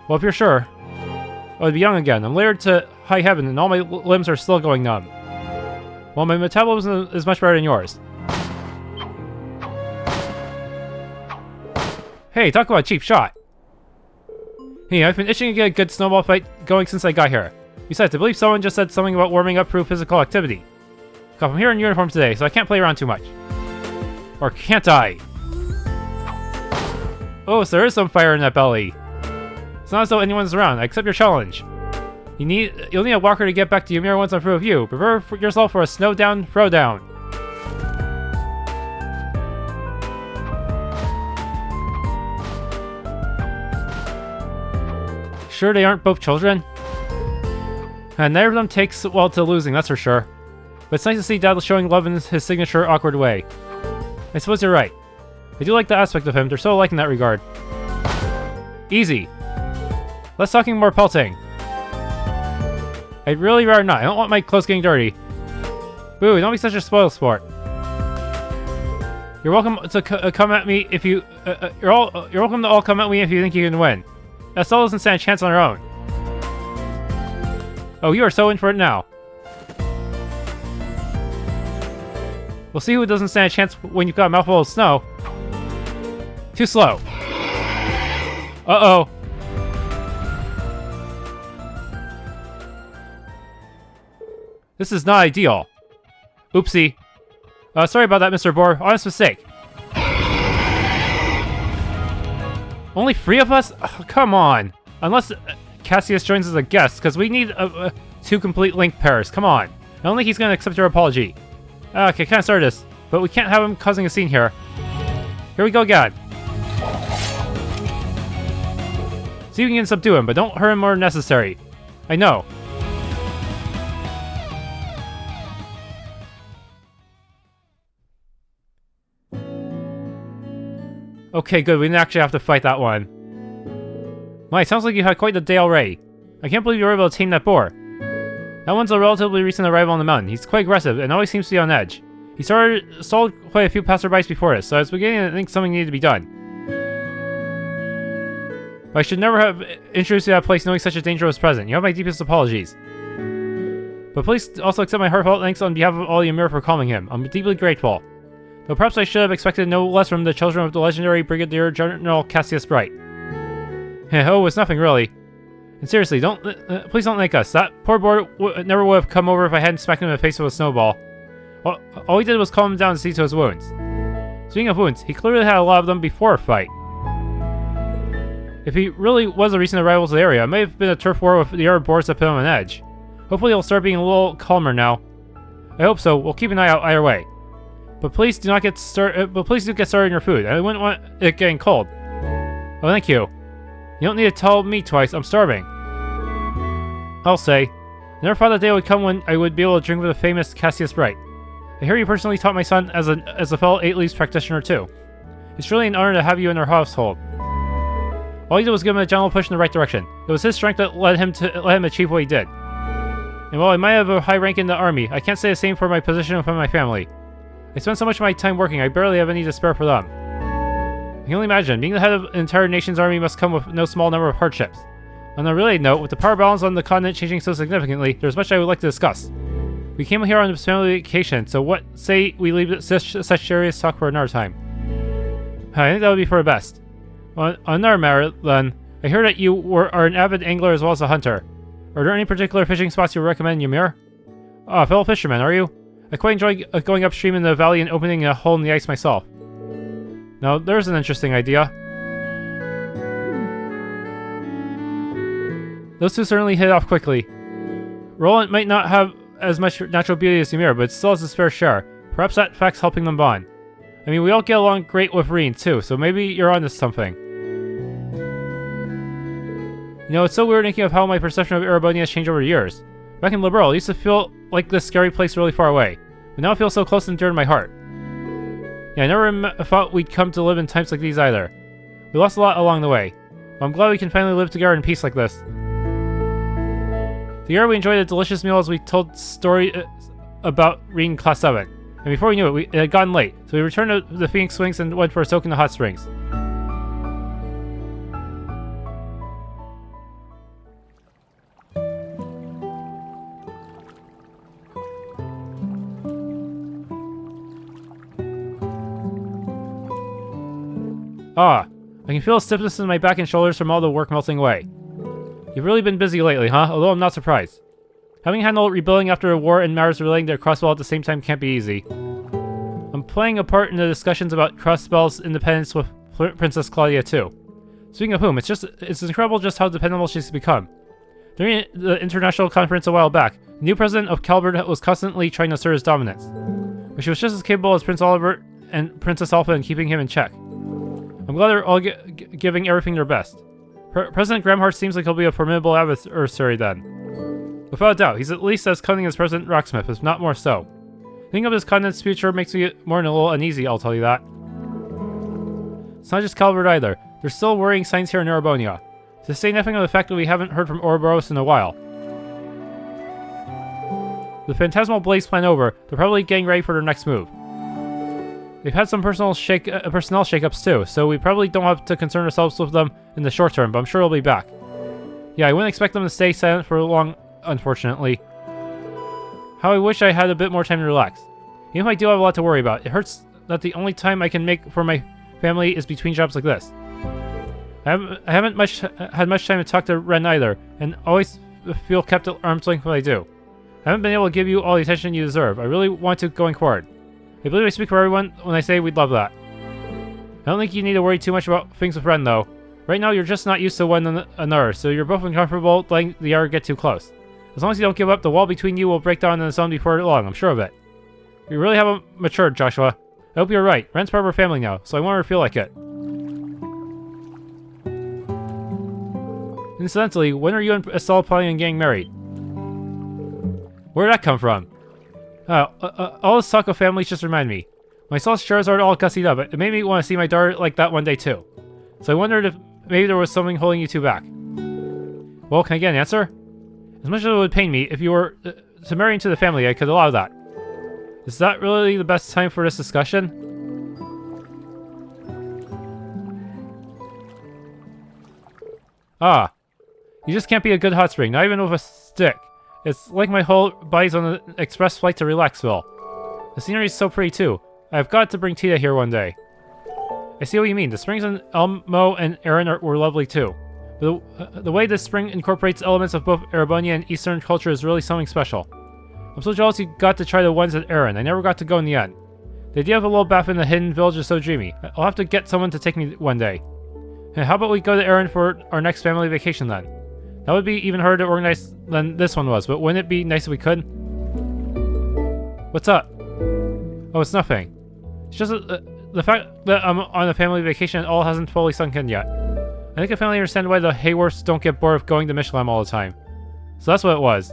[SPEAKER 1] Well, if you're sure, I would be young again. I'm layered to high heaven and all my limbs are still going numb. Well, my metabolism is much better than yours. Hey, talk about a cheap shot. Hey, I've been itching to get a good snowball fight going since I got here. Besides, I believe someone just said something about warming up through physical activity. I'm here in uniform today, so I can't play around too much. Or can't I? Oh, so there is some fire in that belly. It's not as though anyone's around. I accept your challenge. You'll need a walker to get back to Ymir once I'm through with you. Prepare yourself for a snow-down throwdown. Sure they aren't both children? And neither of them takes well to losing, that's for sure. But it's nice to see Dad showing love in his signature awkward way. I suppose you're right. I do like the aspect of him, they're so alike in that regard. Easy. Less talking, more pelting. I'd really rather not. I don't want my clothes getting dirty. Boo, don't be such a spoil sport. You're welcome to come at me if you... you're welcome to all come at me if you think you can win. Estelle doesn't stand a chance on her own. Oh, you are so in for it now. We'll see who doesn't stand a chance when you've got a mouthful of snow. Too slow. Uh-oh. This is not ideal. Oopsie. Sorry about that, Mr. Bohr. Honest mistake. Only 3 of us? Oh, come on. Unless CASSIUS joins as a guest, because we need 2 complete link pairs. Come on. I don't think he's going to accept your apology. Okay, can't start this, but we can't have him causing a scene here. Here we go again. See if we can subdue him, but don't hurt him more than necessary. I know. Okay, good. We didn't actually have to fight that one. My, sounds like you had quite the day already. I can't believe you were able to tame that boar. That one's a relatively recent arrival on the mountain. He's quite aggressive and always seems to be on edge. He stalled quite a few passerbys before this, so I was beginning to think something needed to be done. But I should never have introduced you to that place knowing such a danger was present. You have my deepest apologies. But please also accept my heartfelt thanks on behalf of all Ymir for calming him. I'm deeply grateful. Though perhaps I should have expected no less from the children of the legendary Brigadier General Cassius Bright. Oh, it's nothing really. And seriously, please don't thank us. That poor boy never would have come over if I hadn't smacked him in the face with a snowball. All we did was calm him down and see to his wounds. Speaking of wounds, he clearly had a lot of them before a fight. If he really was a recent arrival to the area, it may have been a turf war with the other boars that put him on edge. Hopefully he'll start being a little calmer now. I hope so. We'll keep an eye out either way. But please do not get started. But please do get started on your food. I wouldn't want it getting cold. Oh, thank you. You don't need to tell me twice. I'm starving. I'll say. I never thought the day would come when I would be able to drink with the famous Cassius Bright. I hear you personally taught my son as a fellow 8 Leaves practitioner too. It's truly an honor to have you in our household. All you did was give him a gentle push in the right direction. It was his strength that let him achieve what he did. And while I might have a high rank in the army, I can't say the same for my position within my family. I spend so much of my time working, I barely have any to spare for them. I can only imagine, being the head of an entire nation's army must come with no small number of hardships. On a related note, with the power balance on the continent changing so significantly, there's much I would like to discuss. We came here on a family vacation, so what say we leave such serious talk for another time? I think that would be for the best. On another matter, then, I hear that you are an avid angler as well as a hunter. Are there any particular fishing spots you recommend, Ymir? Ah, fellow fisherman, are you? I quite enjoy going upstream in the valley and opening a hole in the ice myself. Now, there's an interesting idea. Those two certainly hit off quickly. Roland might not have as much natural beauty as Ymir, but still has his fair share. Perhaps that fact's helping them bond. I mean, we all get along great with Reen, too, so maybe you're onto something. You know, it's so weird thinking of how my perception of Erebonia has changed over the years. Back in Liberal, I used to feel like this scary place really far away, but now it feels so close and dear to my heart. Yeah, I never thought we'd come to live in times like these either. We lost a lot along the way, but I'm glad we can finally live together in peace like this. Together we enjoyed a delicious meal as we told stories about reading Class 7, and before we knew it, it had gotten late, so we returned to the Phoenix Swings and went for a soak in the hot springs. Ah, I can feel a stiffness in my back and shoulders from all the work melting away. You've really been busy lately, huh? Although I'm not surprised. Having handled rebuilding after a war and matters relating to Crossbell at the same time can't be easy. I'm playing a part in the discussions about Crossbell's independence with Princess Claudia too. Speaking of whom, it's incredible just how dependable she's become. During the international conference a while back, the new president of Calvert was constantly trying to assert his dominance, but she was just as capable as Prince Oliver and Princess Alpha in keeping him in check. I'm glad they're all giving everything their best. President Gramhart seems like he'll be a formidable adversary then. Without a doubt, he's at least as cunning as President Rocksmith, if not more so. Thinking of his continent's future makes me more than a little uneasy, I'll tell you that. It's not just Calvert either. There's still worrying signs here in Erebonia. To say nothing of the fact that we haven't heard from Ouroboros in a while. With the Phantasmal Blaze plan over, they're probably getting ready for their next move. They've had some personnel shakeups too, so we probably don't have to concern ourselves with them in the short term, but I'm sure they'll be back. Yeah, I wouldn't expect them to stay silent for long, unfortunately. How I wish I had a bit more time to relax. Even if I do have a lot to worry about, it hurts that the only time I can make for my family is between jobs like this. I haven't had much time to talk to Ren either, and always feel kept at arm's length when I do. I haven't been able to give you all the attention you deserve. I really want to going forward. I believe I speak for everyone when I say we'd love that. I don't think you need to worry too much about things with Ren though. Right now you're just not used to one another, so you're both uncomfortable letting the other get too close. As long as you don't give up, the wall between you will break down on its own before long, I'm sure of it. You really haven't matured, Joshua. I hope you're right. Ren's part of our family now, so I want her to feel like it. Incidentally, when are you and Estelle planning on getting married? Where'd that come from? All this talk of families just reminded me. When I saw Charizard all gussied up, it made me want to see my daughter like that one day too. So I wondered if maybe there was something holding you two back. Well, can I get an answer? As much as it would pain me, if you were to marry into the family, I could allow that. Is that really the best time for this discussion? Ah. You just can't be a good hot spring, not even with a stick. It's like my whole body's on an express flight to Relaxville. The scenery is so pretty too. I've got to bring Tita here one day. I see what you mean. The springs in Elmo and Aaron were lovely too. The way this spring incorporates elements of both Erebonia and Eastern culture is really something special. I'm so jealous you got to try the ones at Aaron. I never got to go in the end. The idea of a little bath in the hidden village is so dreamy. I'll have to get someone to take me one day. Hey, how about we go to Aaron for our next family vacation then? That would be even harder to organize than this one was, but wouldn't it be nice if we could? What's up? Oh, it's nothing. It's just the fact that I'm on a family vacation all hasn't fully sunk in yet. I think I finally understand why the Hayworths don't get bored of going to Michelin all the time. So that's what it was.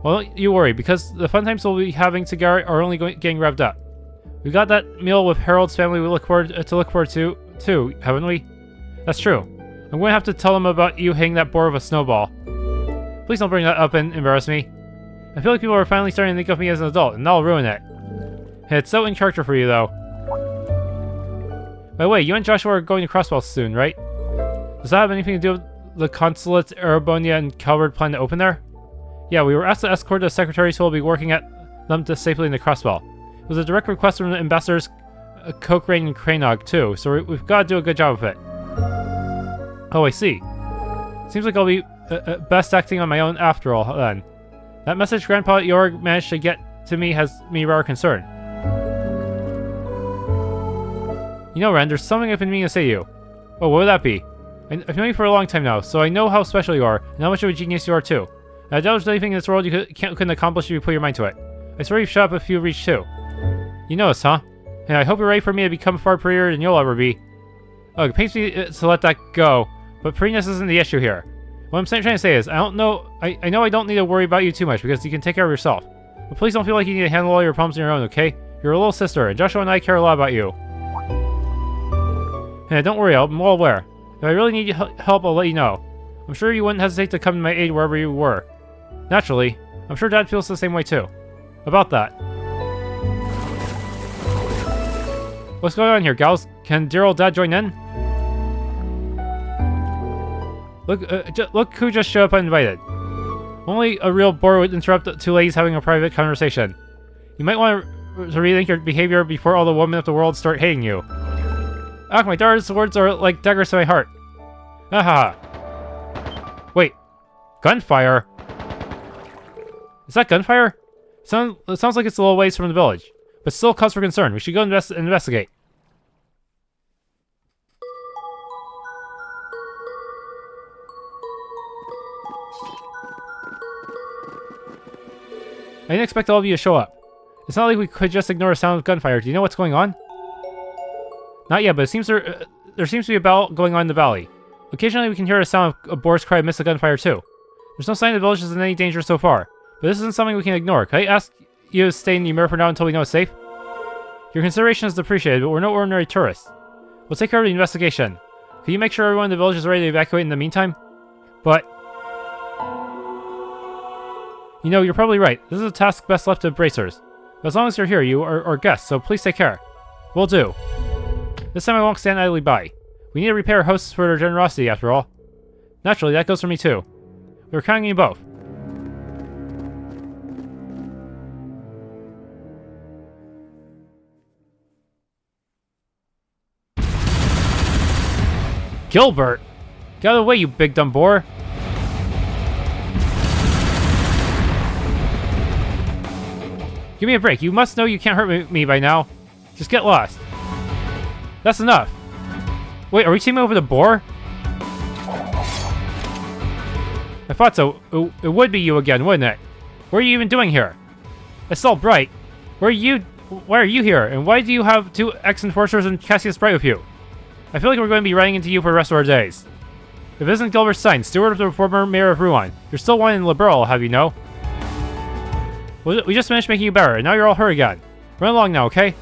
[SPEAKER 1] Well, don't you worry, because the fun times we'll be having together are only getting revved up. We got that meal with Harold's family we look forward to too, haven't we? That's true. I'm going to have to tell them about you hitting that boar with a snowball. Please don't bring that up and embarrass me. I feel like people are finally starting to think of me as an adult, and that'll ruin it. It's so in character for you, though. By the way, you and Joshua are going to Crossbell soon, right? Does that have anything to do with the consulates Erebonia and Calvert plan to open there? Yeah, we were asked to escort the secretaries who will be working at them to safely into Crossbell. It was a direct request from the ambassadors Cochrane and Cranog, too, so we've got to do a good job of it. Oh, I see. Seems like I'll be best acting on my own after all, then. That message Grandpa Jorg managed to get to me has me rather concerned. You know, Ren, there's something I've been meaning to say to you. Oh, what would that be? I've known you for a long time now, so I know how special you are, and how much of a genius you are, too. And I doubt there's anything in this world you couldn't accomplish if you put your mind to it. I swear you've shut up if you reach, too. You know this, huh? And I hope you're ready for me to become far prettier than you'll ever be. Oh, it pains me to let that go, but prettiness isn't the issue here. What I'm trying to say is, I know I don't need to worry about you too much, because you can take care of yourself. But please don't feel like you need to handle all your problems on your own, okay? You're a little sister, and Joshua and I care a lot about you. And don't worry, I'm well aware. If I really need help, I'll let you know. I'm sure you wouldn't hesitate to come to my aid wherever you were. Naturally, I'm sure Dad feels the same way too. About that. What's going on here, gals? Can dear old Dad join in? Look who just showed up uninvited. Only a real bore would interrupt two ladies having a private conversation. You might want to rethink your behavior before all the women of the world start hating you. Ah, my daughter's words are like daggers to my heart. Haha. Wait. Gunfire? Is that gunfire? It sounds like it's a little ways from the village, but still cause for concern. We should go investigate. I didn't expect all of you to show up. It's not like we could just ignore a sound of gunfire. Do you know what's going on? Not yet, but it seems there seems to be a battle going on in the valley. Occasionally we can hear a sound of a boar's cry amidst the gunfire too. There's no sign the village is in any danger so far, but this isn't something we can ignore. Can I ask you to stay in Ymir for now until we know it's safe? Your consideration is appreciated, but we're no ordinary tourists. We'll take care of the investigation. Can you make sure everyone in the village is ready to evacuate in the meantime? But... you know, you're probably right. This is a task best left to bracers. But as long as you're here, you are our guests, so please take care. Will do. This time I won't stand idly by. We need to repay our hosts for their generosity, after all. Naturally, that goes for me too. We're counting on you both. Gilbert! Get out of the way, you big dumb boar! Give me a break. You must know you can't hurt me by now. Just get lost. That's enough. Wait, are we teaming over the boar? I thought so. It would be you again, wouldn't it? What are you even doing here? It's all bright. Why are you here? And why do you have two ex-enforcers and CASSIUS Bright with you? I feel like we're going to be running into you for the rest of our days. If it isn't Gilbert Stein, steward of the former mayor of Ruan, you're still one in liberal, have you know? We just finished making you better, and now you're all hurt again. Run along now, okay?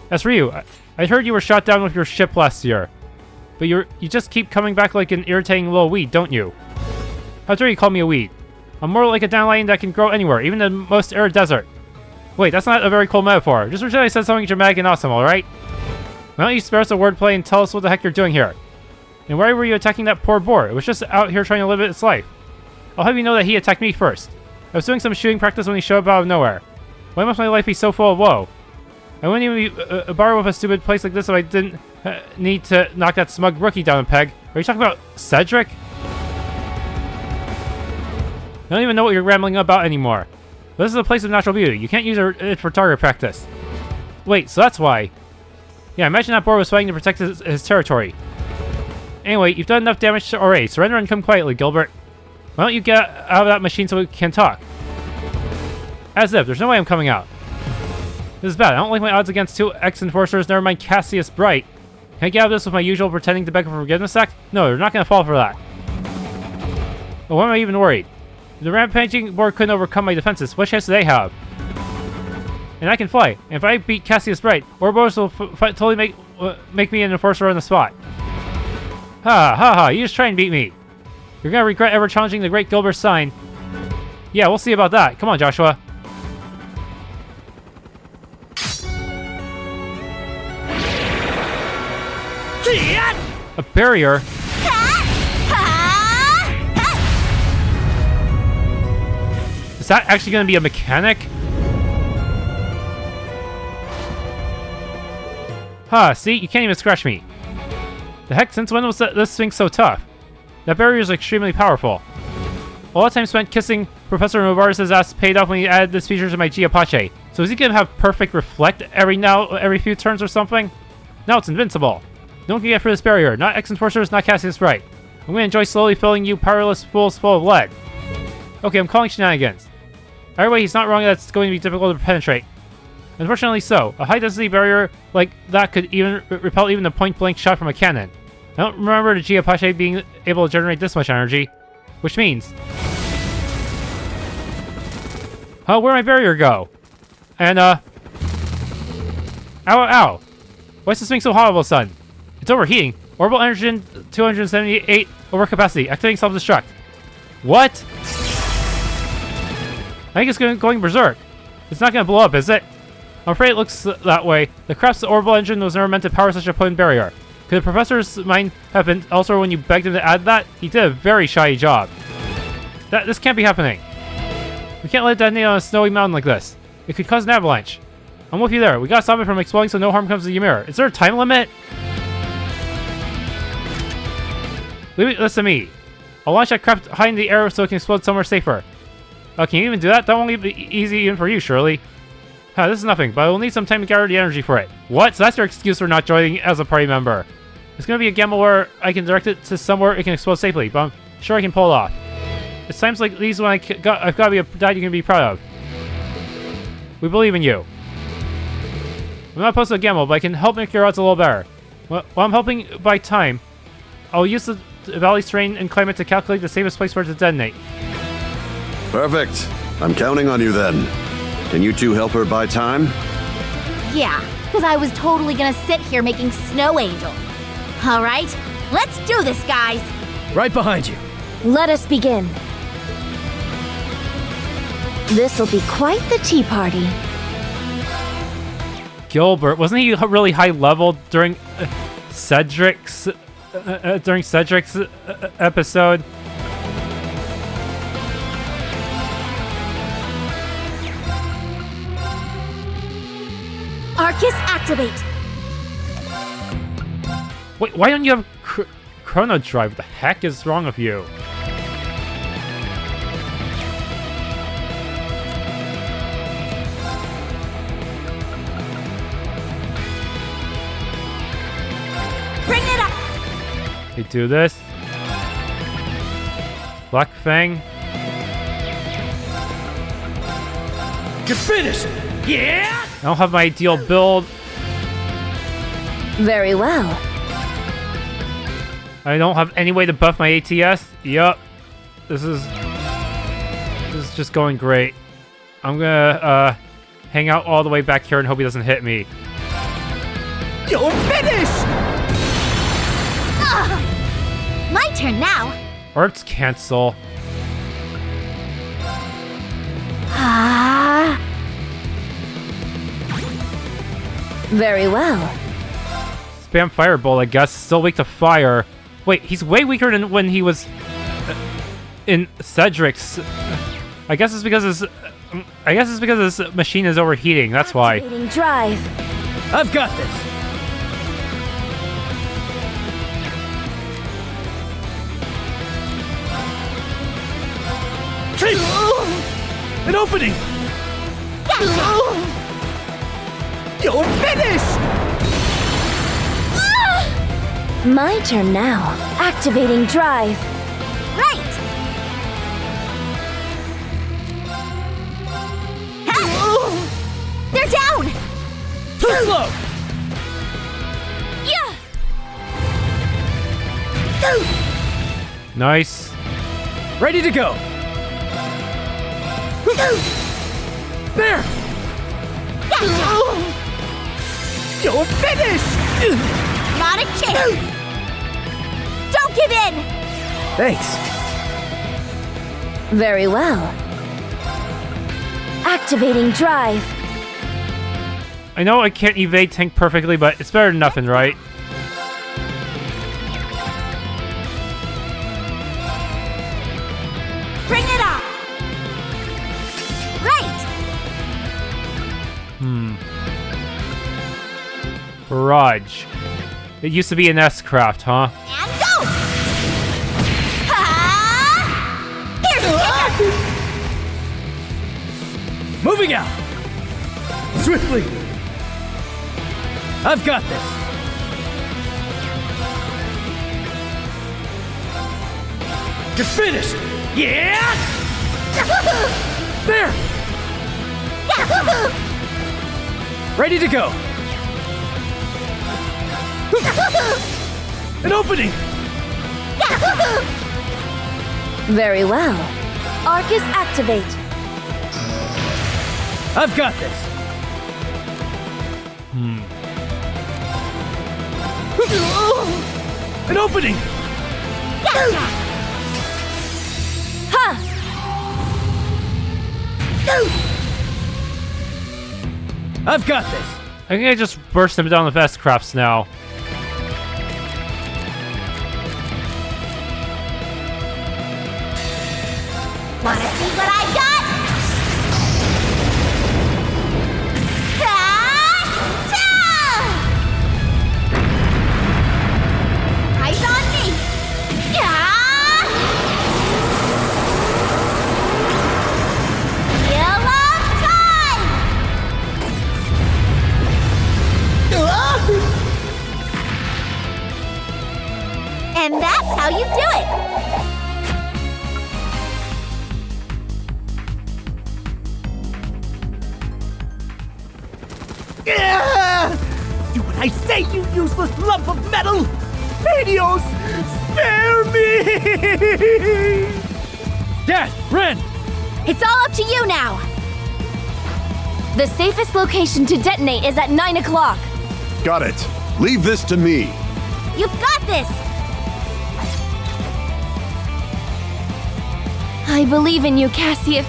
[SPEAKER 1] As for you, I heard you were shot down with your ship last year. But you just keep coming back like an irritating little weed, don't you? How dare you call me a weed? I'm more like a dandelion that can grow anywhere, even the most arid desert. Wait, that's not a very cool metaphor. Just pretend I said something dramatic and awesome, alright? Why don't you spare us the wordplay and tell us what the heck you're doing here? And why were you attacking that poor boar? It was just out here trying to live its life. I'll have you know that he attacked me first. I was doing some shooting practice when he showed up out of nowhere. Why must my life be so full of woe? I wouldn't even be borrow with a stupid place like this if I didn't need to knock that smug rookie down a peg. Are you talking about Cedric? I don't even know what you're rambling about anymore. But this is a place of natural beauty. You can't use it for target practice. Wait, so that's why. Yeah, imagine that boar was fighting to protect his territory. Anyway, you've done enough damage already. Surrender and come quietly, Gilbert. Why don't you get out of that machine so we can talk? As if, there's no way I'm coming out. This is bad. I don't like my odds against two ex-enforcers, never mind CASSIUS Bright. Can I get out of this with my usual pretending to beg for forgiveness act? No, they're not going to fall for that. But why am I even worried? If the rampaging board couldn't overcome my defenses, what chance do they have? And I can fly. And if I beat CASSIUS Bright, Ouroboros will totally make me an enforcer on the spot. Ha ha ha, you just try and beat me. You're gonna regret ever challenging the great Gilbert Stein. Yeah, we'll see about that. Come on, Joshua. A barrier? Is that actually gonna be a mechanic? Huh, see? You can't even scratch me. The heck, since when was this thing so tough? That barrier is extremely powerful. All the time spent kissing Professor Novartis' ass paid off when he added this feature to my G-Apache. So is he gonna have perfect reflect every few turns or something? Now it's invincible. No one can get through this barrier. Not ex-enforcers, not CASSIUS Bright. I'm gonna enjoy slowly filling you powerless fools full of lead. Okay, I'm calling shenanigans. Either way, he's not wrong that it's going to be difficult to penetrate. Unfortunately so. A high-density barrier like that could even repel even a point-blank shot from a cannon. I don't remember the G-Apache being able to generate this much energy. Which means... where'd my barrier go? And, Ow, ow! Why is this thing so hot all of a sudden? It's overheating. Orbital energy 278 over capacity. Activating self-destruct. What? I think it's going berserk. It's not going to blow up, is it? I'm afraid it looks that way. The crap's orbital engine was never meant to power such a potent barrier. Could the professor's mind have been elsewhere when you begged him to add that? He did a very shoddy job. This can't be happening. We can't let it detonate on a snowy mountain like this. It could cause an avalanche. I'm with you there. We gotta stop it from exploding so no harm comes to Ymir. Is there a time limit? Leave it to me. I'll launch that crap high in the air so it can explode somewhere safer. Can you even do that? That won't be easy even for you, surely. This is nothing, but I will need some time to gather the energy for it. What? So that's your excuse for not joining as a party member. It's gonna be a gamble where I can direct it to somewhere it can explode safely, but I'm sure I can pull it off. It seems like these when I've got to be a dad you can be proud of. We believe in you. I'm not opposed to a gamble, but I can help make your odds a little better. While I'm helping by time, I'll use the valley's terrain and climate to calculate the safest place for it to detonate.
[SPEAKER 12] Perfect. I'm counting on you then. Can you two help her buy time?
[SPEAKER 2] Yeah, because I was totally gonna sit here making snow angels. All right, let's do this, guys.
[SPEAKER 13] Right behind you.
[SPEAKER 7] Let us begin. This'll be quite the tea party.
[SPEAKER 1] Gilbert, wasn't he really high level during Cedric's episode?
[SPEAKER 2] Arcus, activate.
[SPEAKER 1] Wait, why don't you have Chrono Drive? What the heck is wrong with you?
[SPEAKER 2] Bring it up.
[SPEAKER 1] Okay, do this. Black Fang.
[SPEAKER 13] You're finished! Yeah!
[SPEAKER 1] I don't have my ideal build.
[SPEAKER 7] Very well.
[SPEAKER 1] I don't have any way to buff my ATS. Yup. This is just going great. I'm gonna hang out all the way back here and hope he doesn't hit me.
[SPEAKER 13] You're finished!
[SPEAKER 2] My turn now.
[SPEAKER 1] Arts cancel.
[SPEAKER 7] Very well.
[SPEAKER 1] Spam Firebolt, I guess. Still weak to fire. Wait, he's way weaker than when he was in Cedric's. I guess it's because his machine is overheating. That's why.
[SPEAKER 7] Activating drive.
[SPEAKER 13] I've got this. An opening!
[SPEAKER 2] Gotcha.
[SPEAKER 13] You're finished!
[SPEAKER 7] My turn now. Activating drive.
[SPEAKER 2] Right. They're down.
[SPEAKER 13] Too slow!
[SPEAKER 2] Yeah.
[SPEAKER 1] Nice.
[SPEAKER 13] Ready to go! There!
[SPEAKER 2] Gotcha.
[SPEAKER 13] You're finished!
[SPEAKER 2] Not a chance. Don't give in.
[SPEAKER 13] Thanks.
[SPEAKER 7] Very well. Activating drive.
[SPEAKER 1] I know I can't evade tank perfectly, but it's better than nothing, right?
[SPEAKER 2] Bring it up. Right.
[SPEAKER 1] Barrage. It used to be an S-craft, huh?
[SPEAKER 2] And go. Here's the kicker.
[SPEAKER 13] Moving out! Swiftly! I've got this! You're finished! Yeah! There! Ready to go! An opening!
[SPEAKER 7] Very well. Arcus, activate.
[SPEAKER 13] I've got this! An opening!
[SPEAKER 2] Gotcha.
[SPEAKER 7] Ha!
[SPEAKER 13] I've got this!
[SPEAKER 1] I think I just burst him down with S-crafts now.
[SPEAKER 2] Wanna see what I got? Ah!
[SPEAKER 14] I say, you useless lump of metal! Helios, spare me!
[SPEAKER 1] Dad! Ren!
[SPEAKER 2] It's all up to you now!
[SPEAKER 7] The safest location to detonate is at 9 o'clock.
[SPEAKER 12] Got it. Leave this to me.
[SPEAKER 2] You've got this!
[SPEAKER 7] I believe in you, Cassius.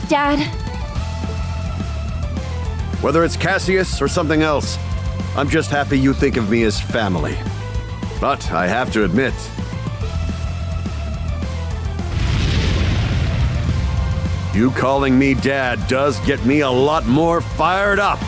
[SPEAKER 7] Dad.
[SPEAKER 12] Whether it's Cassius or something else, I'm just happy you think of me as family. But I have to admit, you calling me Dad does get me a lot more fired up.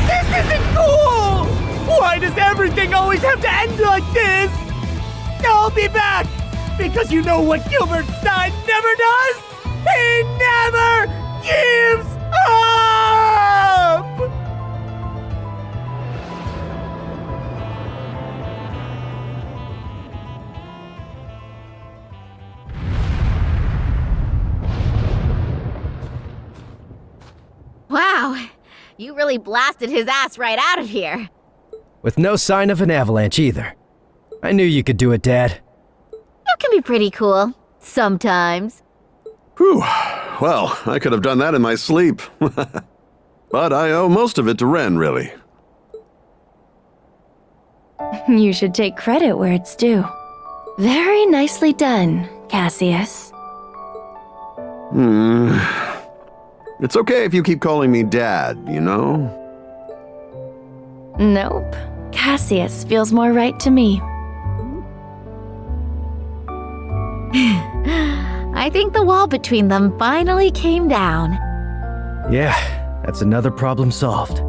[SPEAKER 14] This isn't cool! Why does everything always have to end like this? I'll be back! Because you know what Gilbert Stein never does? He never gives up!
[SPEAKER 2] Wow, you really blasted his ass right out of here.
[SPEAKER 13] With no sign of an avalanche either. I knew you could do it, Dad.
[SPEAKER 2] You can be pretty cool. Sometimes.
[SPEAKER 12] Whew. Well, I could have done that in my sleep. But I owe most of it to Ren, really.
[SPEAKER 7] You should take credit where it's due. Very nicely done, Cassius.
[SPEAKER 12] It's okay if you keep calling me Dad, you know?
[SPEAKER 7] Nope. Cassius feels more right to me.
[SPEAKER 2] I think the wall between them finally came down.
[SPEAKER 13] Yeah, that's another problem solved.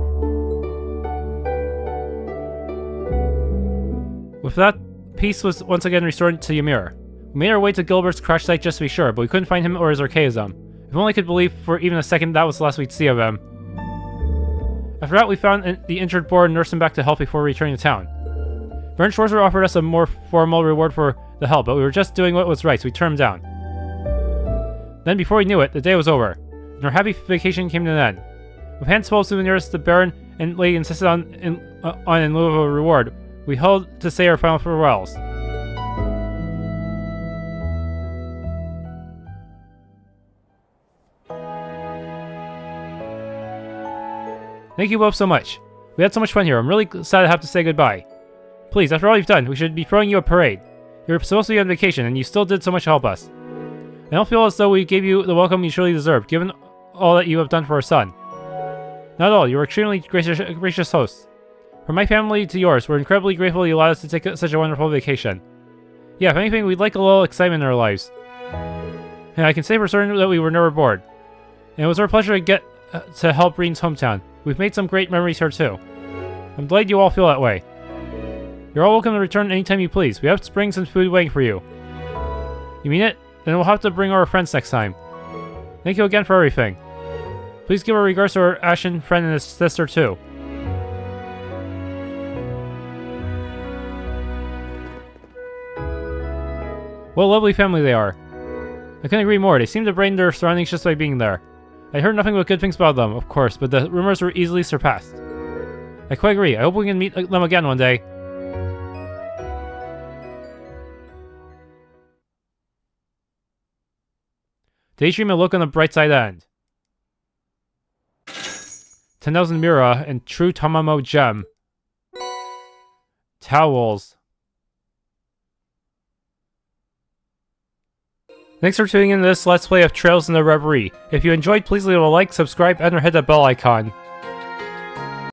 [SPEAKER 1] With that, peace was once again restored to Ymir. We made our way to Gilbert's crash site just to be sure, but we couldn't find him or his archaism. If only could believe for even a second that was the last we'd see of him. After that, we found the injured boar and nursed him back to health before returning to town. Baron Schwarzer offered us a more formal reward for the help, but we were just doing what was right, so we turned him down. Then, before we knew it, the day was over, and our happy vacation came to an end. With hands full of souvenirs the Baron and Lady insisted on in lieu of a reward, we held to say our final farewells. Thank you both so much. We had so much fun here. I'm really sad to have to say goodbye. Please, after all you've done, we should be throwing you a parade. You were supposed to be on vacation, and you still did so much to help us. I don't feel as though we gave you the welcome you truly deserved, given all that you have done for our son. Not at all. You were extremely gracious hosts. From my family to yours, we're incredibly grateful you allowed us to take such a wonderful vacation. Yeah, if anything, we'd like a little excitement in our lives. And I can say for certain that we were never bored. And it was our pleasure to get to help Reen's hometown. We've made some great memories here too. I'm glad you all feel that way. You're all welcome to return anytime you please. We have springs and food waiting for you. You mean it? Then we'll have to bring our friends next time. Thank you again for everything. Please give our regards to our Ashen friend and his sister too. What a lovely family they are. I couldn't agree more. They seem to brighten their surroundings just by being there. I heard nothing but good things about them, of course, but the rumors were easily surpassed. I quite agree. I hope we can meet them again one day. Daydream and look on the bright side end. 10,000 Mira and true Tamamo gem. Towels. Thanks for tuning in to this Let's Play of Trails in the Reverie. If you enjoyed, please leave a like, subscribe, and or hit that bell icon.